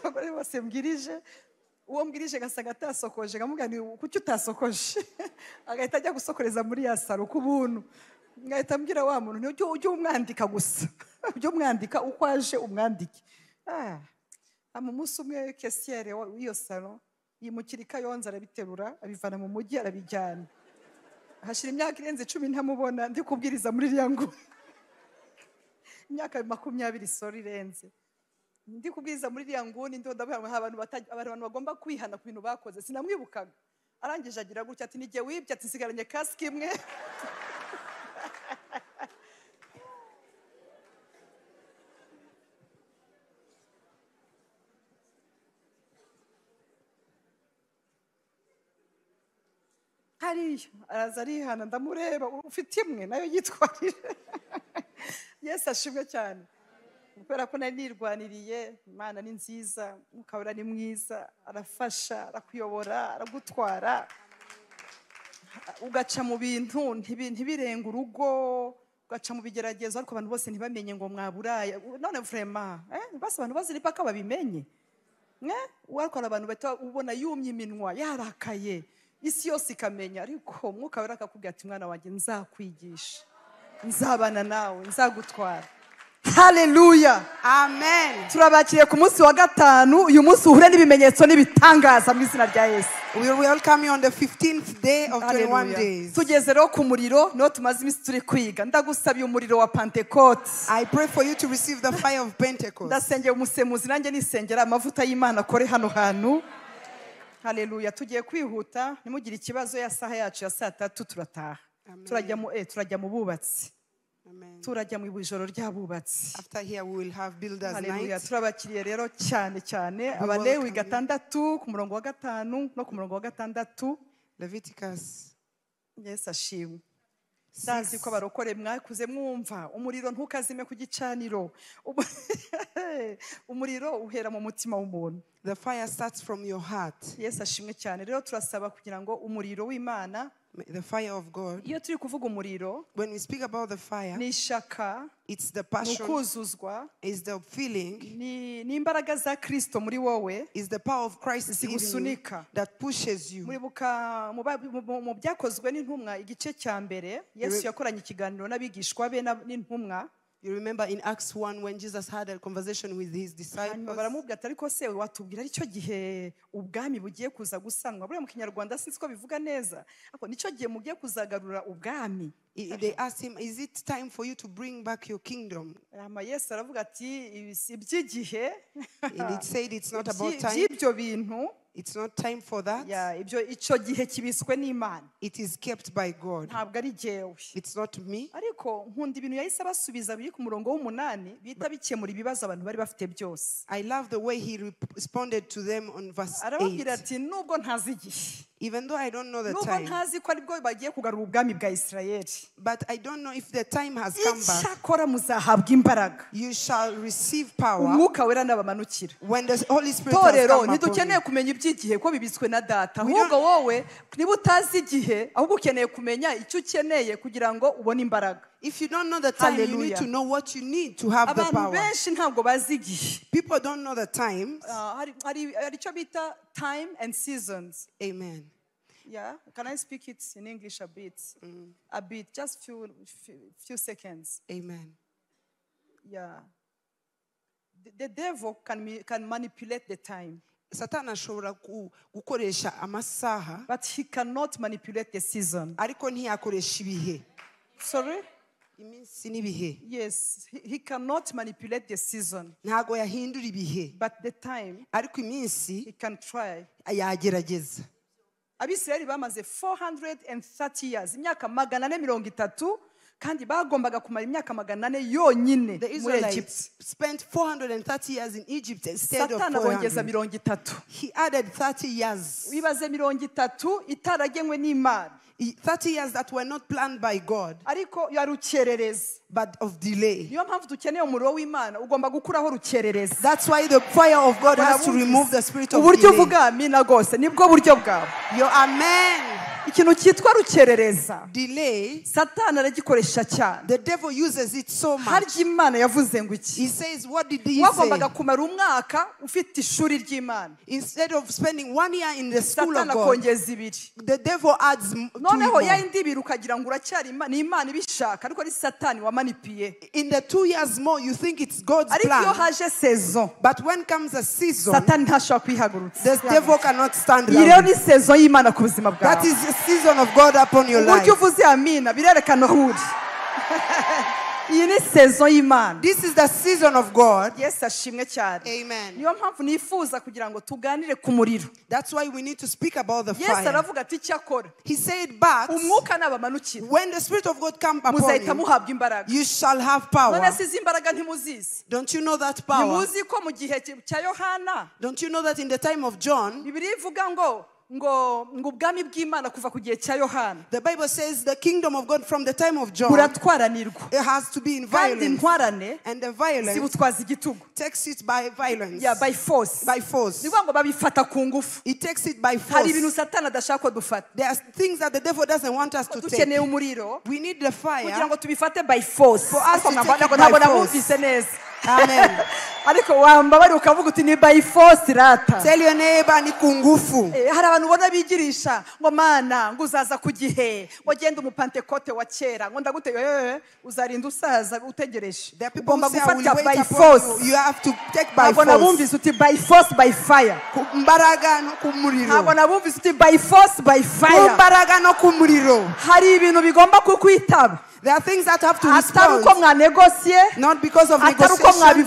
Abagore bose mbwirije, uwo mbwirije gasanga atasokoje, ngamubwira ni kuki utasokoje? Agahita ajya gusokoreza muri ya salo ku buntu. Ngahita mbwira wa muntu ujye umwandika gusa. Ujye umwandika uko aje umwandike. Mu munsi umwe kesiere w'iyo salo yimukira Kayonza arabiterura abivana mu mujyi arabijyana. Hashira imyaka irenze 10 ntamubona, ndi kubwiriza muri Ryangu. Imyaka 20 sorry irenze. Ndi kubwiriza muri Ryangu ndi ndavuga abantu bagomba kwihana ku bintu bakoze, sinamwibukaga. Arangije agira gutya ati nige wibye ati nsigaranye kasike imwe. Araza arihana ndamureba ufite imwe nayo yitwarire. Yesu ashimwe cyane. Kubera ko nari nirwaniriye, Imana ni nziza, ukabura ni mwiza, arafasha, arakuyobora, aragutwara. Ugaca mu bintu ntibirenga urugo, ugaca mu bigeragezo ariko abantu bose ntibamenye ngo mwaburaye. None vraiment, base abantu baziri paka babimenye. Warikora abantu bata ubona yumye iminwa, yarakaye. Isi yose ikamenya, ariko Mwuka Wera akakubwira ati mwana wanjye nzakwigisha, nzabana nawe, nzagutwara. Hallelujah. Amen. Turabakiriye ku munsi wa gatanu, uyu munsi uhure n'ibimenyetso n'ibitangaza mu izina rya Yesu. We will welcome you on the 15th day of 21 days. Tugeze rero ku muriro, no tumaze iminsi turi kwiga. Ndagusabiye umuriro wa Pentecost. I pray for you to receive the fire of Pentecost. Ndasengeye umusemuzi nanjye nisengera amavuta y'Imana kore hano hantu. Hallelujah. Tugiye kwihuta, nimugire ikibazo ya saha yacu ya saa 3 turataha. Turajya mu bubatsi. Amen. Turajya mu ijoro ry'abubatsi. After here we will have builders Hallelujah. night. Turabakiriye rero cyane Abalewi 6 ku murongo wa 5 no ku murongo wa 6. Leviticus. Yes ashimwe. Ndazi ko barokore mwakuze mwumva umuriro ntukazime ku gicaniro. Umuriro uhera mu mutima w'umuntu. The fire starts from your heart. Yes ashimwe cyane. Rero turasaba kugira ngo umuriro w'Imana, the fire of God, iyo turi kuvuga umuriro, when we speak about the fire, ni ishaka, it's the passion, nukuzuzwa, is the feeling, ni imbaraga za Kristo muri wowe, is the power of Christ in you that pushes you. Muribuka mu byakozwe n'intumwa igice cya mbere, Yesu yakoranye ikiganiro n'abigishwa be n'intumwa. You remember in Acts 1 when Jesus had a conversation with his disciples. Baramubwira ati ariko se watubwira aricyo gihe ubwami bugiye kuza gusanwa. Buriya mu Kinyarwanda sinzi ko bivuga neza. Ariko nicyo gihe mugiye kuzagarura ubwami. They asked him, is it time for you to bring back your kingdom? Yesu aravuga ati iby'igihe. And it said it's not about time. Ibyo bintu. It's not time for that. Icyo gihe kibiswe n'Imana. It is kept by God. Ntabwo ari jewe. It's not me. Ariko nkunda ibintu yahise abasubiza biri ku murongo w'8 bita bikemura ibibazo abantu bari bafite byose. I love the way he responded to them on verse 8. Arababwira ati nubwo ntazi igihe. Even though I don't know the nubwo time. ntazi ko aribwo bagiye kugarura ubwami bwa Isirayeli. But I don't know if the time has come back. Icyakora muzahabwa imbaraga. You shall receive power. Umwuka Wera nabamanukira. When the Holy Spirit has come upon you. Ntidukeneye kumenya iby'igihe ko bibitswe na data. Ahubwo wowe niba utazi igihe ahubwo ukeneye kumenya icyo ukeneye kugira ngo ubone imbaraga. If you don't know the time, you need to know what you need to have the power. People don't know the times. Time and seasons. Amen. Yeah, can I speak it in English a bit? A bit, just few seconds. Amen. Yeah. The devil can manipulate the time. Satana ashobora gukoresha amasaha. But he cannot manipulate the season. Ariko ntiyakoresha ibihe. Sorry? Iminsi n'ibihe. Yes, he cannot manipulate the season. Ntago yahindura ibihe. But the time, ariko iminsi, he can try. Yagerageza. Abisirayeli bamaze 430 years, imyaka 430, kandi bagombaga kumara imyaka 400 yonyine muri Egypt. Spent 430 years in Egypt instead of 400. Satana bongeza 30. He added 30 years. Wibaze 30 itaragenwe n'Imana. 30 years that were not planned by God. Ariko yarukerereza. But of delay. Niyo mpamvu dukeneye umuriro w'Imana, ugomba gukuraho rukerereza. That's why the fire of God has to remove the spirit of uburyo delay. uvuga amina gose nibwo buryo bwawe. Your amen. Ikintu cyitwa rukerereza. Delay. Satana aragikoresha cyane. The devil uses it so much. Harya Imana yavuze ngo iki? He says, what did he say? Wagombaga kumara umwaka ufite ishuri ry'Imana. Instead of spending 1 year in the school Satana of God, kongeza ibiri. the devil adds 2 Noneho more. yayindi ibiri ukagira ngo uracyari Imana ibishaka ariko ari Satani wamanipiye. In the 2 years more, you think it's God's Ariko iyo plan. haje saison, But when comes a season, Satani ntashobora kwihagurutsa. the devil cannot stand Iyi rero around. ni saison y'Imana ku buzima bwawe. That is the season of God upon your life. Uburyo uvuze amina birerekana aho uri. Iyi ni saison y'Imana. This is the season of God. Yesu ashimwe cyane. Amen. Niyo mpamvu nifuza kugira ngo tuganire ku muriro. That's why we need to speak about the Yesu fire. aravuga ati cyakora. He said, but Umwuka nabamanukira. when the Spirit of God comes upon Muzahita you, muhabwa imbaraga. you shall have power. None sizi imbaraga ntimuzizi. Don't you know that power? Ntimuzi ko mu gihe cya Yohana. Don't you know that in the time of John, Bibiliya ivuga ngo ubwami bw'Imana kuva ku gihe cya Yohana. the Bible says the kingdom of God from the time of John, buratwaranirwa. it has to be in Kandi violence. intwarane And the violence zibutwaza igitugu. takes it by violence. Yeah, by force. By force. Ni ngo babifata ku ngufu. It takes it by Hari ibintu force. Satana adashaka ko dufata. There are things that the devil doesn't want us to take. Dukeneye umuriro We need the kugira fire ngo tubifate by force. for us to take it by Ntabwo force. nabumvise neza. Amen. Ariko wambabari ukavuga uti ni by force rata. Tell your neighbor ni kungufu. Hari abantu ubona bigirisha ngo mana ngo uzaza ku gihe wagenda umupantekote wa kera ngo ndagute uzarinda usaza utegereje. Ugomba gufata by force. You have to take by force. Ntabwo nabumvise uti by force by fire. Mbaraga no kumuriro. Ntabwo nabumvise uti by force by fire. Mbaraga no kumuriro. Hari ibintu bigomba kukwitaba. There are things that have to respond. Not because of negotiation.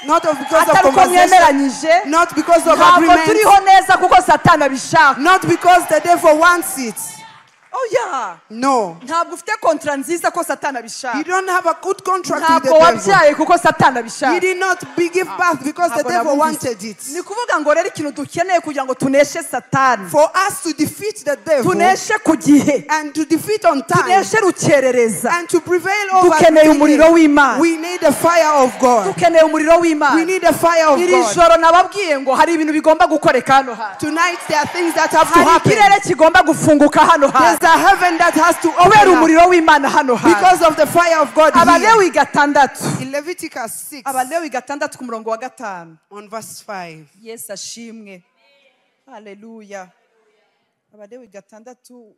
Not because of conversation. Not because of agreement. Not because the devil wants it. Oh yeah. No. You don't have a good contract with the devil. You did not give birth because the devil wanted it. For us to defeat the devil and to defeat on time and to prevail over the we need the fire of God. We need the fire of God. Tonight there are things that have to happen. There's a heaven that has to open up because of the fire of God here. In Leviticus 6 on verse 5. Yes, ashimwe. Hallelujah. Abalewi gatandatu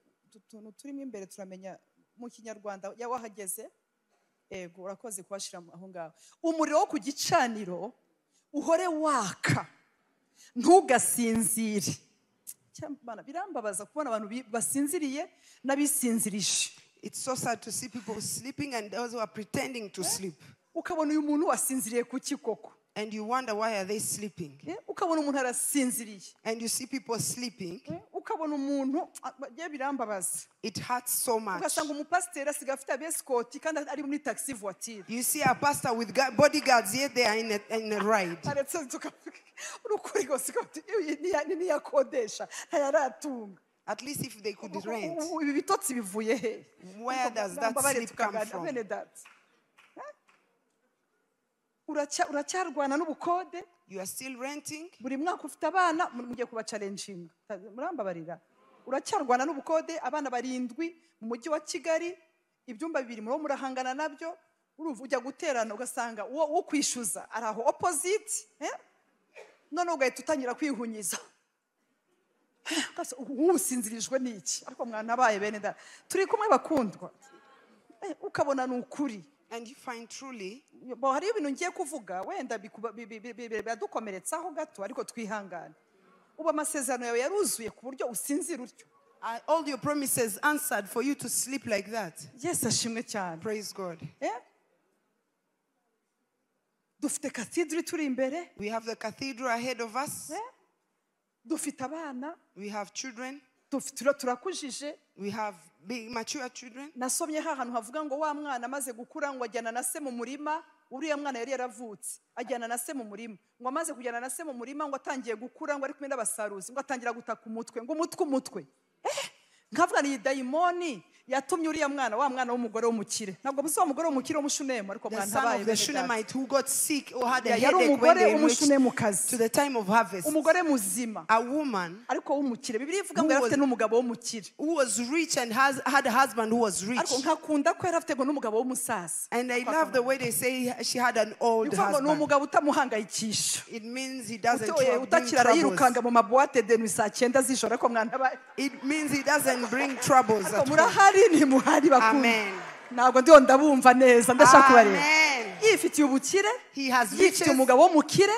turimo imbere turamenya mu Kinyarwanda yawahageze. Ego urakoze kwashira aho ngaho. Umuriro wo ku gicaniro uhore waka. Ntugasinzire. Birambabaza kubona abantu basinziriye n'abisinzirije. It's so sad to see people sleeping and those who are pretending to sleep. Ukabona uyu muntu wasinziriye kuki koko. And you wonder why are they sleeping? Ukabona umuntu arasinziriye. And you see people sleeping. Ukabona umuntu birambabaza. It hurts so much. Ugasanga umupasiteri asiga afite abescort kandi ari muri taxi voiture. You see a pastor with bodyguards yet they are in a ride. At least if they could rent. Where does that sleep come from? Uracyarwana n'ubukode. You are still renting. Buri mwaka ufite abana mugiye kuba challenging. Murambabarira. Uracyarwana n'ubukode abana barindwi mu mujyi wa Kigali. ibyumba bibiri muri murahangana nabyo uruvu ujya guterana ugasanga uwo kwishyuza ari aho opposite none ugahita utangira kwihunyiza usinzirijwe n'iki ariko mwana abaye bene da turi kumwe bakundwa ukabona n'ukuri. And you find truly hari ibintu ngiye kuvuga wenda biradukomeretsaho gato ariko twihangane. Uba amasezerano yawe yaruzuye ku buryo usinzira utyo. All your promises answered for you to sleep like that. Yes, ashimwe cyane. Praise God. Dufite cathedral turi imbere. We have the cathedral ahead of us. Dufite abana. We have children. Turakujije. We have big mature children. Nasomye ahantu havuga ngo wa mwana amaze gukura ngo ajyana na se mu murima. Uriya mwana yari yaravutse ajyana na se mu murima ngo amaze kujyana na se mu murima ngo atangiye gukura ngo ari kumwe n'abasaruzi ngo atangira gutaka umutwe ngo umutwe nkavuga ni dayimoni yatumye uriya mwana wa mwana w'umugore w'umukire ntabwo buzo umugore w'umukire w'umushunemu ariko mwana abaye the Shunammite who got sick or had a headache when they reached to the time of harvest. Umugore muzima, a woman ariko w'umukire. Bibiliya ivuga ngo yarafite n'umugabo w'umukire, who was rich and had a husband who was rich. Ariko nkakunda ko yarafite n'umugabo w'umusaza. And I love the way they say she had an old husband. N'umugabo utamuhangayikisha. It means he doesn't bring troubles. Yirukanga mu mabuwate de nuit saa 9 z'ijoro ariko mwana abaye. It means he doesn't bring troubles at home. Amen. Ntabwo ndiho ndabumva neza ndashaka kubareba. Yifitiye ubukire, yifitiye umugabo w'umukire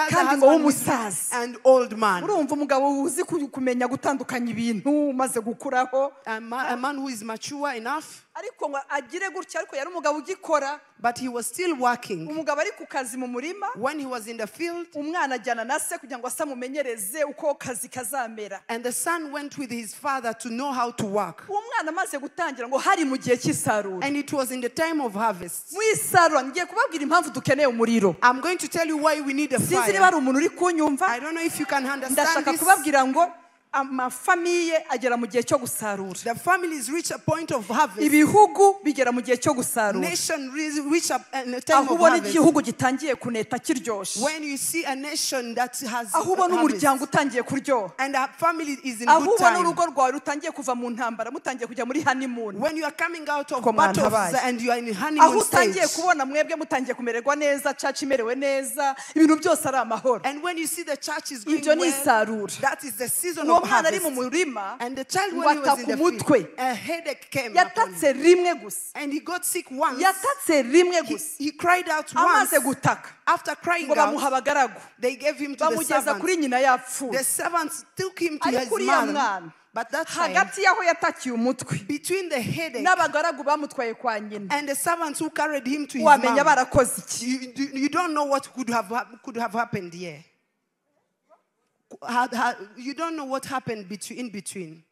kandi ngo w'umusaza and old man. Urumva umugabo uzi kumenya gutandukanya ibintu maze gukuraho. A man who is mature enough. Ariko ngo agire gutya ariko yari umugabo ugikora. But he was still working. Umugabo ari ku kazi mu murima. When he was in the field, umwana ajyana na se kugira ngo asamumenyereze uko kazi kazamera. And the son went with his father to know how to work. Umwana amaze gutangira ngo hari mu gihe cy'isarura. And it was in the time of harvest. Mu isarura ngiye kubabwira impamvu dukeneye umuriro. I'm going to tell you why we need a fire. Sinzi niba ari umuntu uri kunyumva. I don't know if you can understand this. Ndashaka kubabwira ngo amafamiye agera mu gihe cyo gusarura. The families reach a point of harvest. Ibihugu bigera mu gihe cyo gusarura. Nation reach a time of harvest. Igihugu gitangiye kuneta kiryoshe. When you see a nation that has ahubona umuryango utangiye kuryoha. And a family is in good time. Ahubona urugo rwawe rutangiye kuva mu ntambara mutangiye kujya muri honeymoon. When you are coming out of battles and you are in honeymoon stage. Aho utangiye kubona mwebwe mutangiye kumererwa neza, church imerewe neza, ibintu byose ari amahoro. And when you see the church is going well, that is the season of harvest. And the child when he was in the field, a headache came upon him. And he got sick once. He cried out once. After crying out, they gave him to the servants. The servants took him to his mother. But that time, between the headache and the servants who carried him to his mom, you don't know what could have happened here. You don't know what happened in between.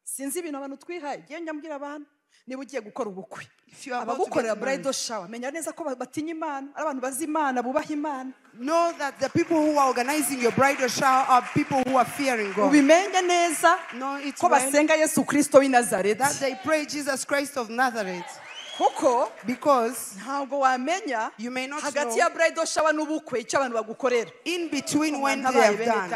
Sinzi ibintu abantu twihaye giye nyambwira abantu niba ugiye gukora ubukwe abagukorera bridal shower menya neza ko batinya Imana ari abantu bazi Imana bubaha Imana. Know that the people who are organizing your bridal shower are people who are fearing God. Ubimenye neza ko basenga Yesu Kristo w'i Nazareth, that they pray Jesus Christ of Nazareth. Because you may not know in between when they have done.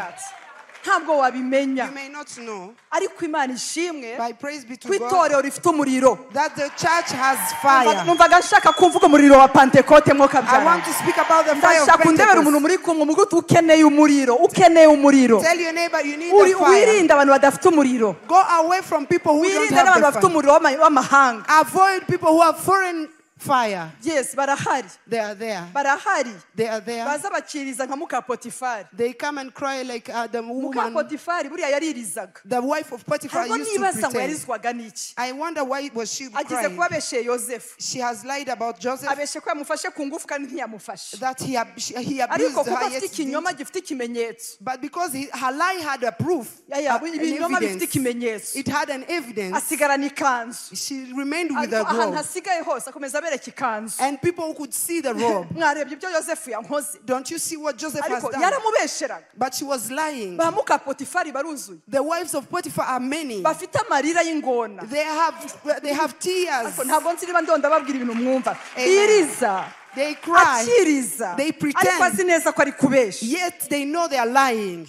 You may not know. By praise be to God that the church has fire. I want to speak about the fire of Pentecost. Tell your neighbor you need the fire. Go away from people who don't have the fire. Avoid people who have foreign fire. Yes, barahari. They are there. Barahari. They are there. Baza bakiriza nka muka Potifari. They come and cry like the woman. Muka Potifari buriya yaririzaga. The wife of Potiphar used to pretend. I wonder why was she crying. Agize kuba beshe Joseph. She has lied about Joseph. Abeshe ko yamufashe ku ngufu kandi ntiyamufashe. That he abused her. Yet ikinyoma gifite ikimenyetso. But because her lie had a proof. Ibinyoma bifite ikimenyetso. It had an evidence. Asigarana ikanzu. She remained with the robe. Ahantu hasigaye hose akomeza and people could see the robe. Don't you see what Joseph has done? But she was lying. The wives of Potiphar are many. They have tears. They cry. They pretend. Yet they know they are lying.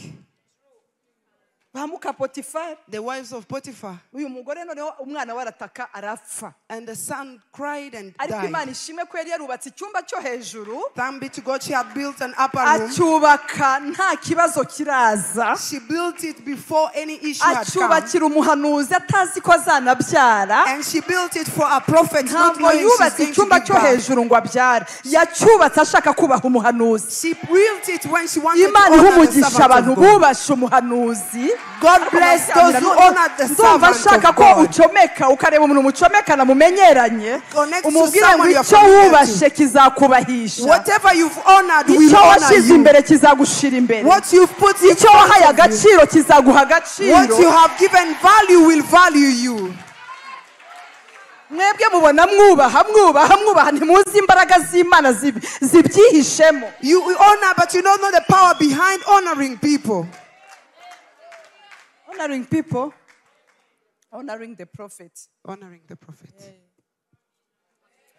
bamuka Potifari, the wives of Potiphar. uyu mugore noneho umwana warataka arapfa. And the son cried and Ariko Imana died. ishimwe ko yari yarubatse icyumba cyo hejuru, Thanks be to God, she had built an upper room. acyubaka nta kibazo kiraza, She built it before any issue had come. acyubakira umuhanuzi atazi ko azanabyara. And she built it for a prophet, not Ntabwo knowing she's yubatse going to icyumba give cyo birth. hejuru ngo abyare, yacyubatse ashaka kubaha umuhanuzi. She built it when she wanted to Imana iha honor the umugisha servant abantu of God. bubashe umuhanuzi. God bless those who honor the Ndumva servant nshaka of ko God. ucomeka ukareba umuntu mucomekana mumenyeranye, Connect to umubwire ngo someone you're icyo familiar wubashe kizakubahisha, Whatever you've honored will icyo honor washyize you. imbere kizagushira imbere, What you've put in icyo wahaye front of you, agaciro kizaguha what agaciro. you have given value will value you. Mwebwe mubona mwubaha ntimuzi imbaraga z'Imana zibyihishemo. You honor, but you don't know the power behind honoring people. Honoring people, honoring the prophet. Honoring the prophet.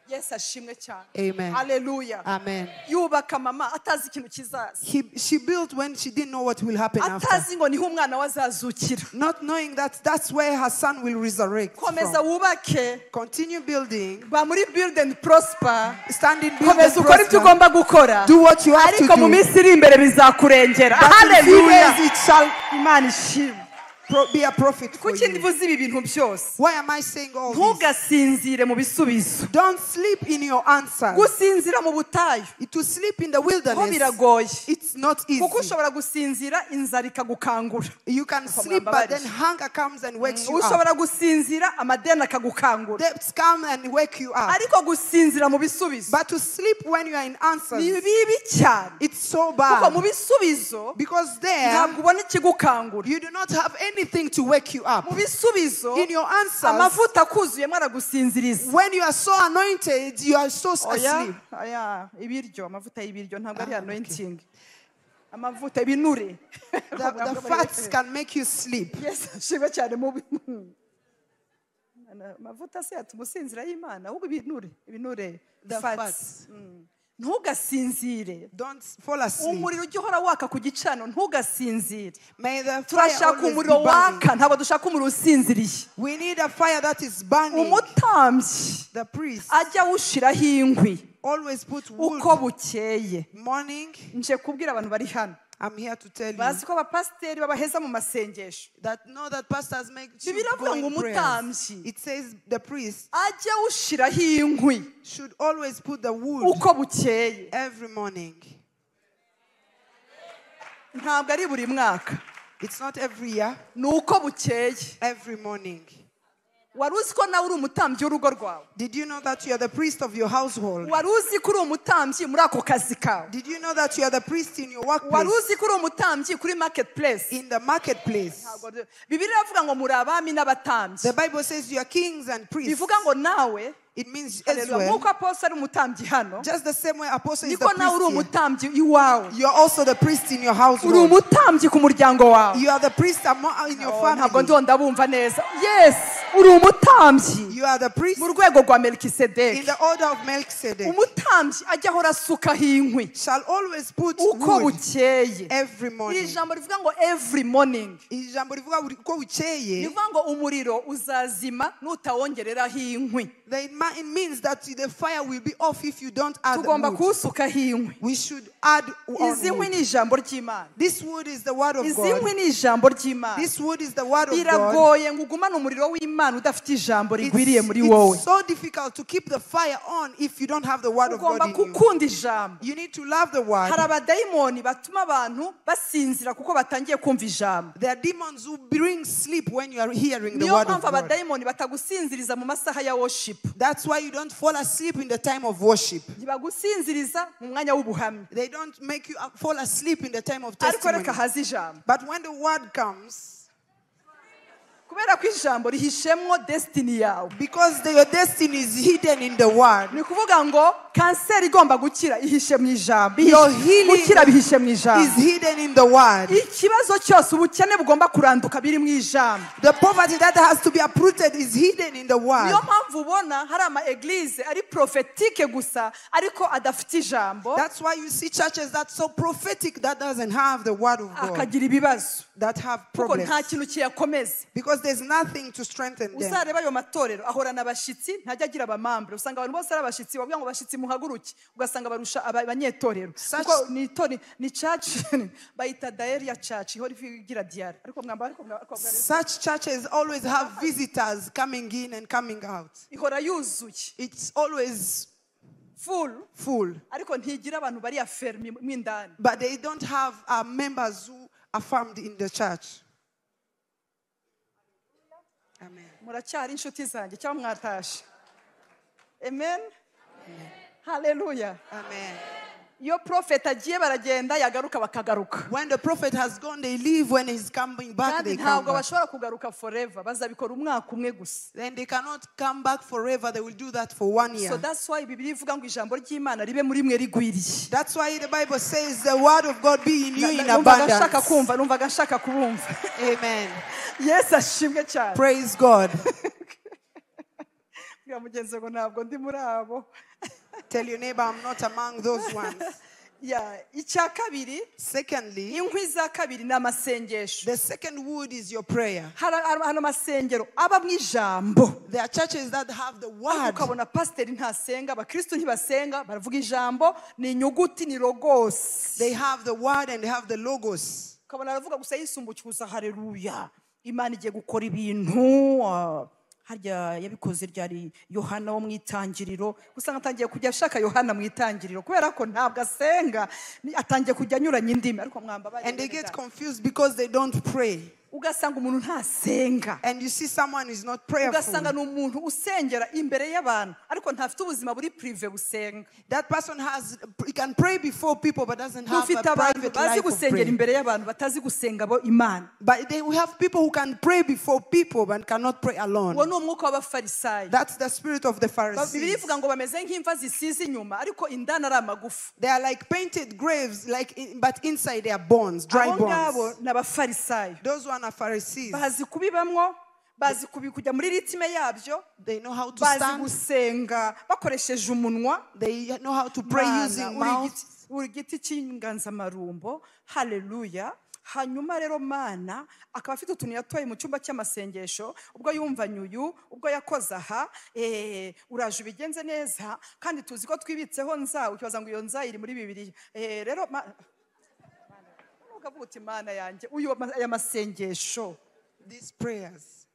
Yes, ashimwe cyane. Amen. Hallelujah. Amen. Yubaka mama atazi ikintu kizaza, She built when she didn't know what will happen after. atazi ngo niho umwana wazazukira. Not knowing that that's where her son will resurrect Komeza from. wubake, Continue building. ba muri build and prosper. Stand in build and Komeza ukora ibyo prosper. ugomba gukora, Do what you have to ariko mu do. minsi iri imbere bizakurengera. But in few Hallelujah. days it shall Imana ishimwe. be a profit for Kuki you. ndivuze ibi bintu byose? Why am I saying all this? Ntugasinzire mu bisubizo. Don't sleep in your answers. Gusinzira mu butayu To sleep in the ho wilderness, biragoye, it's not easy. kuko ushobora gusinzira inzara ikagukangura. You can sleep, but then hunger comes and wakes you up. Ushobora gusinzira amadeni akagukangura. Debts come and wake you up. Ariko gusinzira mu bisubizo But to sleep when you are in answers, ni bibi cyane, it's so kuko mu bad. bisubizo Because there, ntabwo ubona ikigukangura. you do not have anything to wake you up. Mu bisubizo In your answers, amavuta akuzuyemo aragusinziriza. when you are so anointed, you are so asleep. Oya, ibiryo, amavuta y'ibiryo ntabwo ari anointing. Amavuta ibinure. The fats can make you sleep. Yes, ashimwe cyane mu amavuta se yatuma usinzira y'Imana, ahubwo ibinure, The fats. Ntugasinzire. Don't fall asleep. Umuriro ujya uhora waka ku gicaniro, ntugasinzire. May the fire Turashaka always be umuriro burning. waka, ntabwo dushaka umuriro usinziriye. We need a fire that is burning. Umutambyi The priest ajya awushiraho inkwi always put wood. uko bukeye. Morning, Nje kubwira abantu bari hano, I'm here to tell you bazi ko abapasiteri babaheza mu masengesho. that know that pastors make you Bibiliya go avuga ngo in prayers. umutambyi It says the priest ajya awushiraho inkwi should always put the wood uko bukeye. every morning. Ntabwo ari buri mwaka, It's not every year, ni uko bukeye. every morning. Wari uzi ko nawe uri umutambyi w'urugo rwawe? Did you know that you are the priest of your household? Wari uzi ko uri umutambyi muri ako kazi kawe? Did you know that you are the priest in your Wari workplace, uzi ko uri umutambyi kuri marketplace? in the marketplace? Bibiliya iravuga ngo muri abami n'abatambyi. The Bible says you are kings and priests. Bivuga ngo nawe, It means as haleluya, well, nk'uko apostoli ari umutambyi hano, just the same way apostle is the niko nawe uri priest here. umutambyi iwawe. You are also the priest in your Uri household. umutambyi ku muryango wawe. You are the priest in your Ntabwo family. ndiho ndabumva neza. Yes, uri umutambyi You are the priest mu rwego rwa in Melkisedeki. the order of Melchizedek. Umutambyi ajya ahora asukaho inkwi Shall always put uko wood bukeye. every Iri morning. jambo rivuga ngo every morning. Ijambo rivuga uko bukeye. Rivuga ngo umuriro uzazima nutawongereraho inkwi. It means that the fire will be off if you don't add Tugomba wood. kuwusukaho inkwi. We should add Izi nkwi wood. ni ijambo ry'Imana. This wood is the word of Izi God. nkwi ni ijambo ry'Imana. This wood is the word of God. Biragoye ngo ugumane umuriro w'Imana udafite ijambo rigwiriye muri wowe. It's so difficult to keep the fire on if you don't have the word of God Ugomba in you. gukunda ijambo. You need to love the word. Hari abadayimoni batuma abantu basinzira kuko batangiye kumva ijambo. There are demons who bring sleep when you are hearing the Niyo word of mpamvu God. abadayimoni batagusinziriza mu masaha ya worship. That's why you don't fall asleep in the time of worship. Ntibagusinziriza mu mwanya w'ubuhamya. They don't make you fall asleep in the time of Ariko testimony. reka haze ijambo. But when the word comes, kubera ko ijambo rihishemwo destiny yawe. Because your destiny is hidden in the word. Ni kuvuga ngo kanseri igomba gukira ihishe mu ijambo. Your healing gukira bihishe mu ijambo. is hidden in the word. Ikibazo cyose ubukene bugomba kuranduka biri mu ijambo. The poverty that has to be uprooted is hidden in the word. Niyo mpamvu ubona hari ama eglise ari prophetique gusa ariko adafite ijambo. That's why you see churches that's so prophetic that doesn't have the word of God. Akagira ibibazo. That have Kuko problems. nta kintu kiyakomeza. Because there's nothing to strengthen them. Uzareba ayo matorero ahorana abashitsi ntajya agira abamambre. Usanga abantu bose ari abashitsi bavuga ngo abashitsi muhaguruke. Ugasanga barusha abanyetorero. Kuko ni church bayita diaria church ihora igira diary. Ariko mwamba such churches always have visitors coming in and coming out. Ihora yuzuye. It's always full. Ariko ntigira abantu bari afirme mwindani. But they don't have members who are formed in the church. Amen. Muracyari inshuti zanjye cyangwa mwatashe. Amen. Hallelujah. Amen. Your prophet agiye baragenda yagaruka bakagaruka. When the prophet has gone, they leave. When he's coming back, they come Ntabwo back. bashobora kugaruka forever. Bazabikora umwaka umwe gusa. Then they cannot come back forever. They will do that for 1 year. So that's why Bibiliya ivuga ngo ijambo ry'Imana ribe muri mwe rigwiriye. That's why the Bible says the word of God be in you in abundance. Numvaga nshaka kubumva. Amen. Yes, ashimwe cyane. Praise God. Mugenzi ngo ntabwo ndi muri abo. Tell your neighbor, I'm not among those ones. Icya kabiri. Secondly, inkwi za kabiri ni amasengesho. The second wood is your prayer. Hano masengero aba mu ijambo. There are churches that have the word. Ukabona pasiteri ntasenga, abakristo ntibasenga, baravuga ijambo, ni inyuguti ni logos. They have the word and they have the logos. Ukabona aravuga gusa yisumbukiza haleluya. Imana igiye gukora ibintu. Harya yabikoze ryari Yohana wo mu itangiriro. Usanga atangiye kujya ashaka Yohana mu itangiriro kubera ko ntabwo asenga, atangiye kujya anyuranya indimi ariko mwamba bari. And they get confused because they don't pray. Ugasanga umuntu ntasenga. And you see someone is not prayerful. Ugasanga n'umuntu usengera imbere y'abantu ariko ntafite ubuzima buri prive busenga. That person he can pray before people but doesn't have a private life of prayer. Imbere y'abantu batazi gusenga bo Imana. But we have people who can pray before people but cannot pray alone. Wo no mwuka w'abafarisayo. That's the spirit of the Pharisees. Bibiliya ivuga ngo bameze nk'imva zisize inyuma ariko indani ari amagufa. They are like painted graves but inside they are bones, dry bones. Abo n'abafarisayo. Those one are Pharisees. Bazi kubibamwo, bazi kujya muri ritime yabyo. They know how to stand. Bazi gusenga bakoresheje umunwa. They know how to pray using mouth. Urigiti cy'inganzamarumbo. Hallelujah. Hanyuma rero Mana akaba afite utuntu yatoye mu cyumba cy'amasengesho ubwo yumva nyuyu ubwo yakoze aha uraje ubigenze neza kandi tuzi ko twibitseho nza ukibaza ngo iyo nza iri muri Bibiliya rero ukavuga uti Mana yanjye uyu amasengesho these prayers.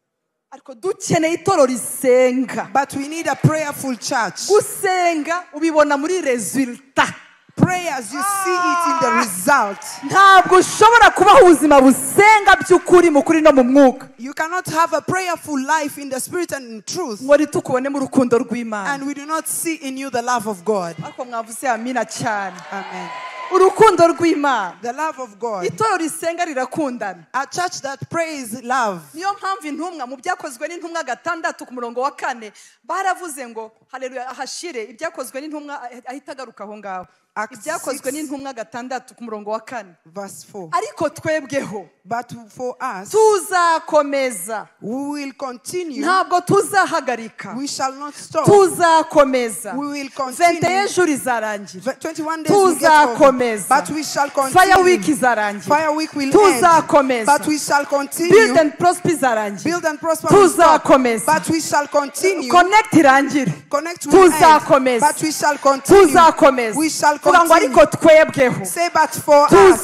Ariko dukeneye itoro risenga. But we need a prayerful church. Gusenga ubibona muri resulta. Prayers, you see it in the result. Ntabwo ushobora kubaho ubuzima busenga by'ukuri mu kuri no mu mwuka. You cannot have a prayerful life in the spirit and in truth. Ngo tukubone mu rukundo rw'Imana. And we do not see in you the love of God. Ariko mwavuze amina cyane. Amen. Urukundo rw'Imana. The love of God. Itoro risenga rirakundana. A church that prays love. Niyo mpamvu intumwa mu byakozwe n'intumwa 6 ku murongo wa 4 baravuze ngo haleluya ahashire ibyakozwe n'intumwa ahita garuka aho ngaho. Ibyakozwe n'intumwa 6 ku murongo wa 4 verse 4. Ariko twebweho but for us tuzakomeza, we will continue, ntabwo tuzahagarika, we shall not stop, tuzakomeza, we will continue. 21 jours izarangira, 21 days will get over, but we shall continue. Fire week izarangira, fire week will tuzakomeza, end, but we shall continue. Build and prosper izarangira, build and prosper, tuzakomeza, but we shall continue. Connect irangire, connect will end, but we shall continue. Tuzakomeza, we shall continue. Say but for us,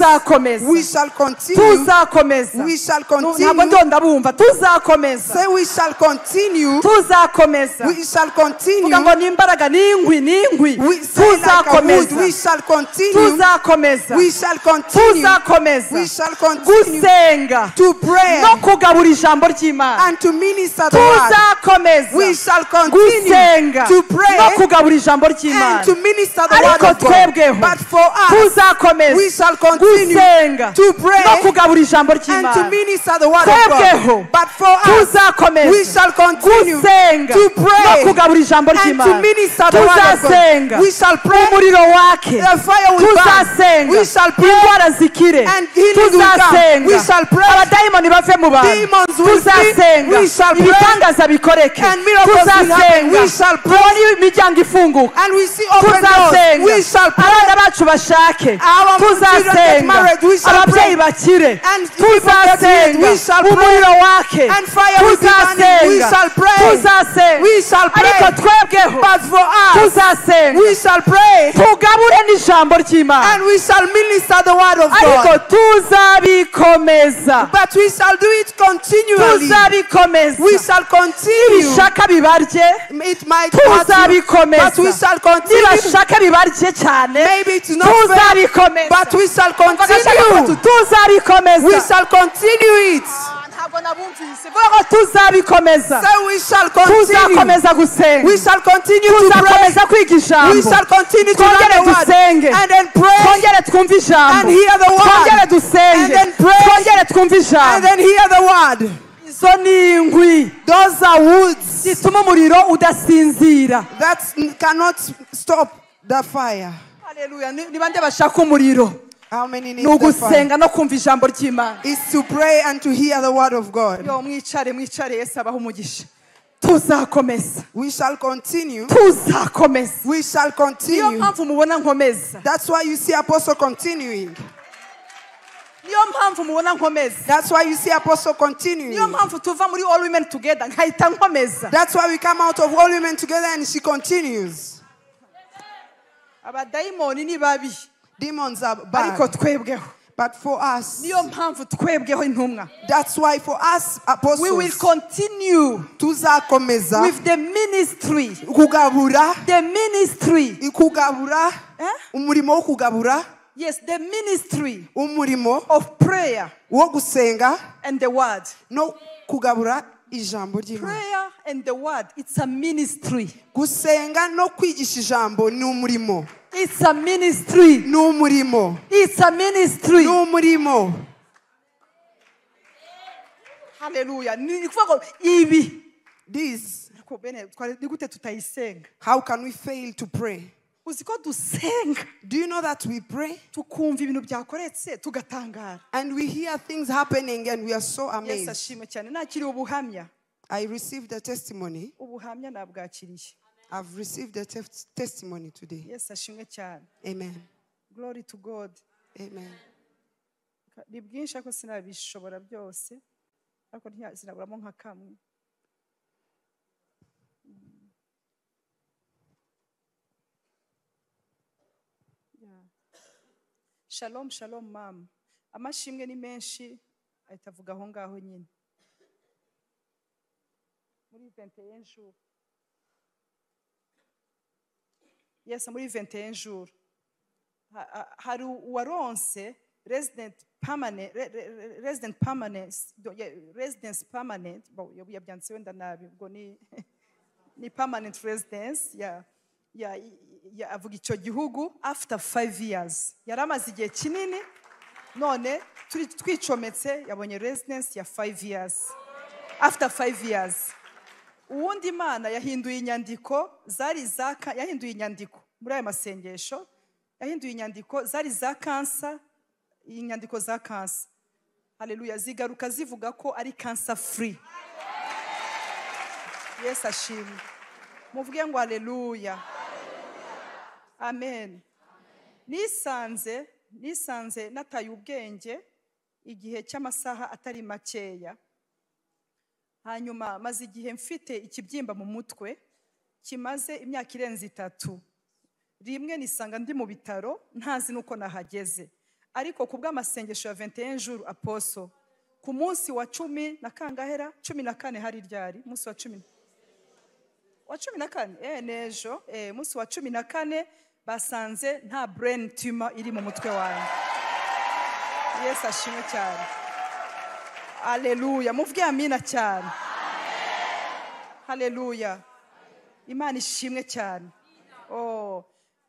we shall continue. Tuzakomeza, we shall continue. Ntabwo ndabumva, tuzakomeza. Say we shall continue. Tuzakomeza, we shall continue. Ngo nimbaraga n'ingwi, tuzakomeza. We shall continue. Tuzakomeza, we shall continue. Tuzakomeza, we shall continue. Gusenga, to pray, no kugabura ijambo ry'Imana, and to minister the word. Tuzakomeza, we shall continue. Gusenga, to pray, no kugabura ijambo ry'Imana, and to minister the word of God. twebweho But for us, tuzakomeza we shall continue gusenga to pray no kugabura ijambo and to ry'Imana. minister the word of Twebweho God. But for us, tuzakomeza we shall continue gusenga to no pray kugabura ijambo and to ry'Imana. minister the word of God. Tuzasenga We shall pray, umuriro wake. the fire will burn. Tuzasenga We shall pray, indwara zikire. and healing will come. Tuzasenga We shall pray, abadayimoni bave mu bantu. demons will flee. Tuzasenga We shall pray, ibitangaza bikoreke. and miracles will happen. Tuzasenga We shall pray, tubone imiryango ifunguka. and we see open doors. Tuzasenga We shall pray, abana bacu bashake. our children get Tuzasenga married. We shall pray, ababyeyi bakire. and people get healed. We shall Tuzasenga pray, umuriro wake. and fire will be burning. We shall pray. Tuzasenga We shall pray. ariko twebweho But for us, tuzasenga we shall pray, tugabure n'ijambo ry'Imana and we shall minister the word of ariko God. tuzabikomeza. But we shall do it continually. Tuzabikomeza We shall continue. ibishaka bibarye. It might hurt you, Tuzabikomeza but we shall continue. nibashaka bibarye cyane. Maybe it's not fair, Tuzabikomeza but we shall Bagashaka continue. tuzabikomeza. We shall continue it. Ntabwo nabumvise vuga ngo tuzabikomeza. So we shall continue. Tuzakomeza gusenga. We shall continue to pray. Tuzakomeza kwiga ijambo. We shall continue to learn Twongere the word dusenge. and then pray Twongere twumve ijambo. and hear the Twongere word dusenge. and then pray Twongere twumve and ijambo. then hear the word. Izo ni inkwi Those are woods zituma umuriro udasinzira. that cannot stop the fire. Haleluya. Ni bande bashaka umuriro. How many need Ni the fire? ugusenga no kumva ijambo ry'Imana. It's to pray and to hear the word of God. Yo mwicare Yesu abaho umugisha. Tuzakomeza. We shall continue. Tuzakomeza. We shall Niyo continue. mpamvu mubona nkomeza. That's why you see Apostle continuing. Niyo mpamvu mubona nkomeza. That's why you see Apostle Niyo continuing. mpamvu tuva muri All Women Together nkahita nkomeza. That's why we come out of all women together and she continues. Abadayimoni ni babi. Demons are Ariko bad. twebweho. But for us, Niyo mpamvu twebweho intumwa. that's why for us We will apostles, continue tuzakomeza with the ministry. kugabura, The ministry. kugabura, umurimo wo kugabura, Yes, the ministry umurimo of prayer wo gusenga and the word. no kugabura ijambo ry'Imana. Prayer and the word, it's a ministry. Gusenga no kwigisha ijambo ni umurimo. It's a ministry. Ni umurimo. It's a ministry. Ni umurimo. Hallelujah. Ni kuvuga ngo ibi. This, Ariko bene ni gute tutayisenga? how can we fail to pray? Uzi ko dusenga Do you know that we pray tukumva ibintu byakoretse tugatangara. and we hear things happening and we are so Yesu amazed? ashimwe cyane. Nakiri ubuhamya. I received a testimony. Ubuhamya nabwakiriye. I've received a testimony today. Yesu ashimwe cyane. Amen. Glory to God. Amen. Ni bwinshi ariko sinabishobora byose. Ariko sinaburamo nka kamwe. Shalom, shalom, mama. Amashimwe ni menshi, ahita avuga aho ngaho nyine. Muri 21 jours. Yes, muri 21 jours. Hari uwaronse residence permanent, yabyanditse wenda nabi, ubwo ni permanent residence, avuga icyo gihugu after 5 years. Yaramaze igihe kinini, none twicometse yabonye residence ya 5 years. After 5 years. Uwundi Imana yahinduye inyandiko yahinduye inyandiko muri aya masengesho, yahinduye inyandiko zari za cancer, inyandiko za cancer. Haleluya, zigaruka zivuga ko ari cancer free. Yes, ashimwe. Muvuge ngo haleluya. Amen. Nisanze nataye ubwenge igihe cy'amasaha atari makeya. Hanyuma maze igihe mfite ikibyimba mu mutwe kimaze imyaka irenze 3. Rimwe nisanga ndi mu bitaro ntazi nuko nahageze. Ariko kubw'amasengesho ya 21 jours apostle ku munsi wa 10 na kangahera 14 hari ryari munsi wa 10 wa 14 nejo munsi wa 14 basanze nta brain tumor iri mu mutwe wanjye. Yes, ashimwe cyane. Haleluya, muvuge amina cyane. Haleluya. Imana ishimwe cyane.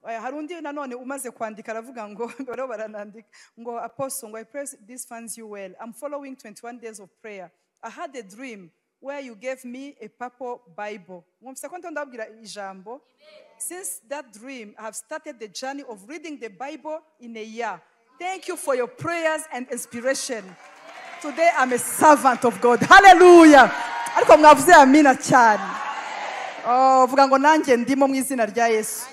hari undi nanone umaze kwandika aravuga ngo baro baranandika ngo apostle ngo I pray this finds you well. I'm following 21 days of prayer. I had a dream where you gave me a purple Bible. Since that dream, I have started the journey of reading the Bible in a year. Thank you for your prayers and inspiration. Today, I'm a servant of God. Hallelujah. Oh, vuga ngo nanjye ndimo mu izina rya Yesu.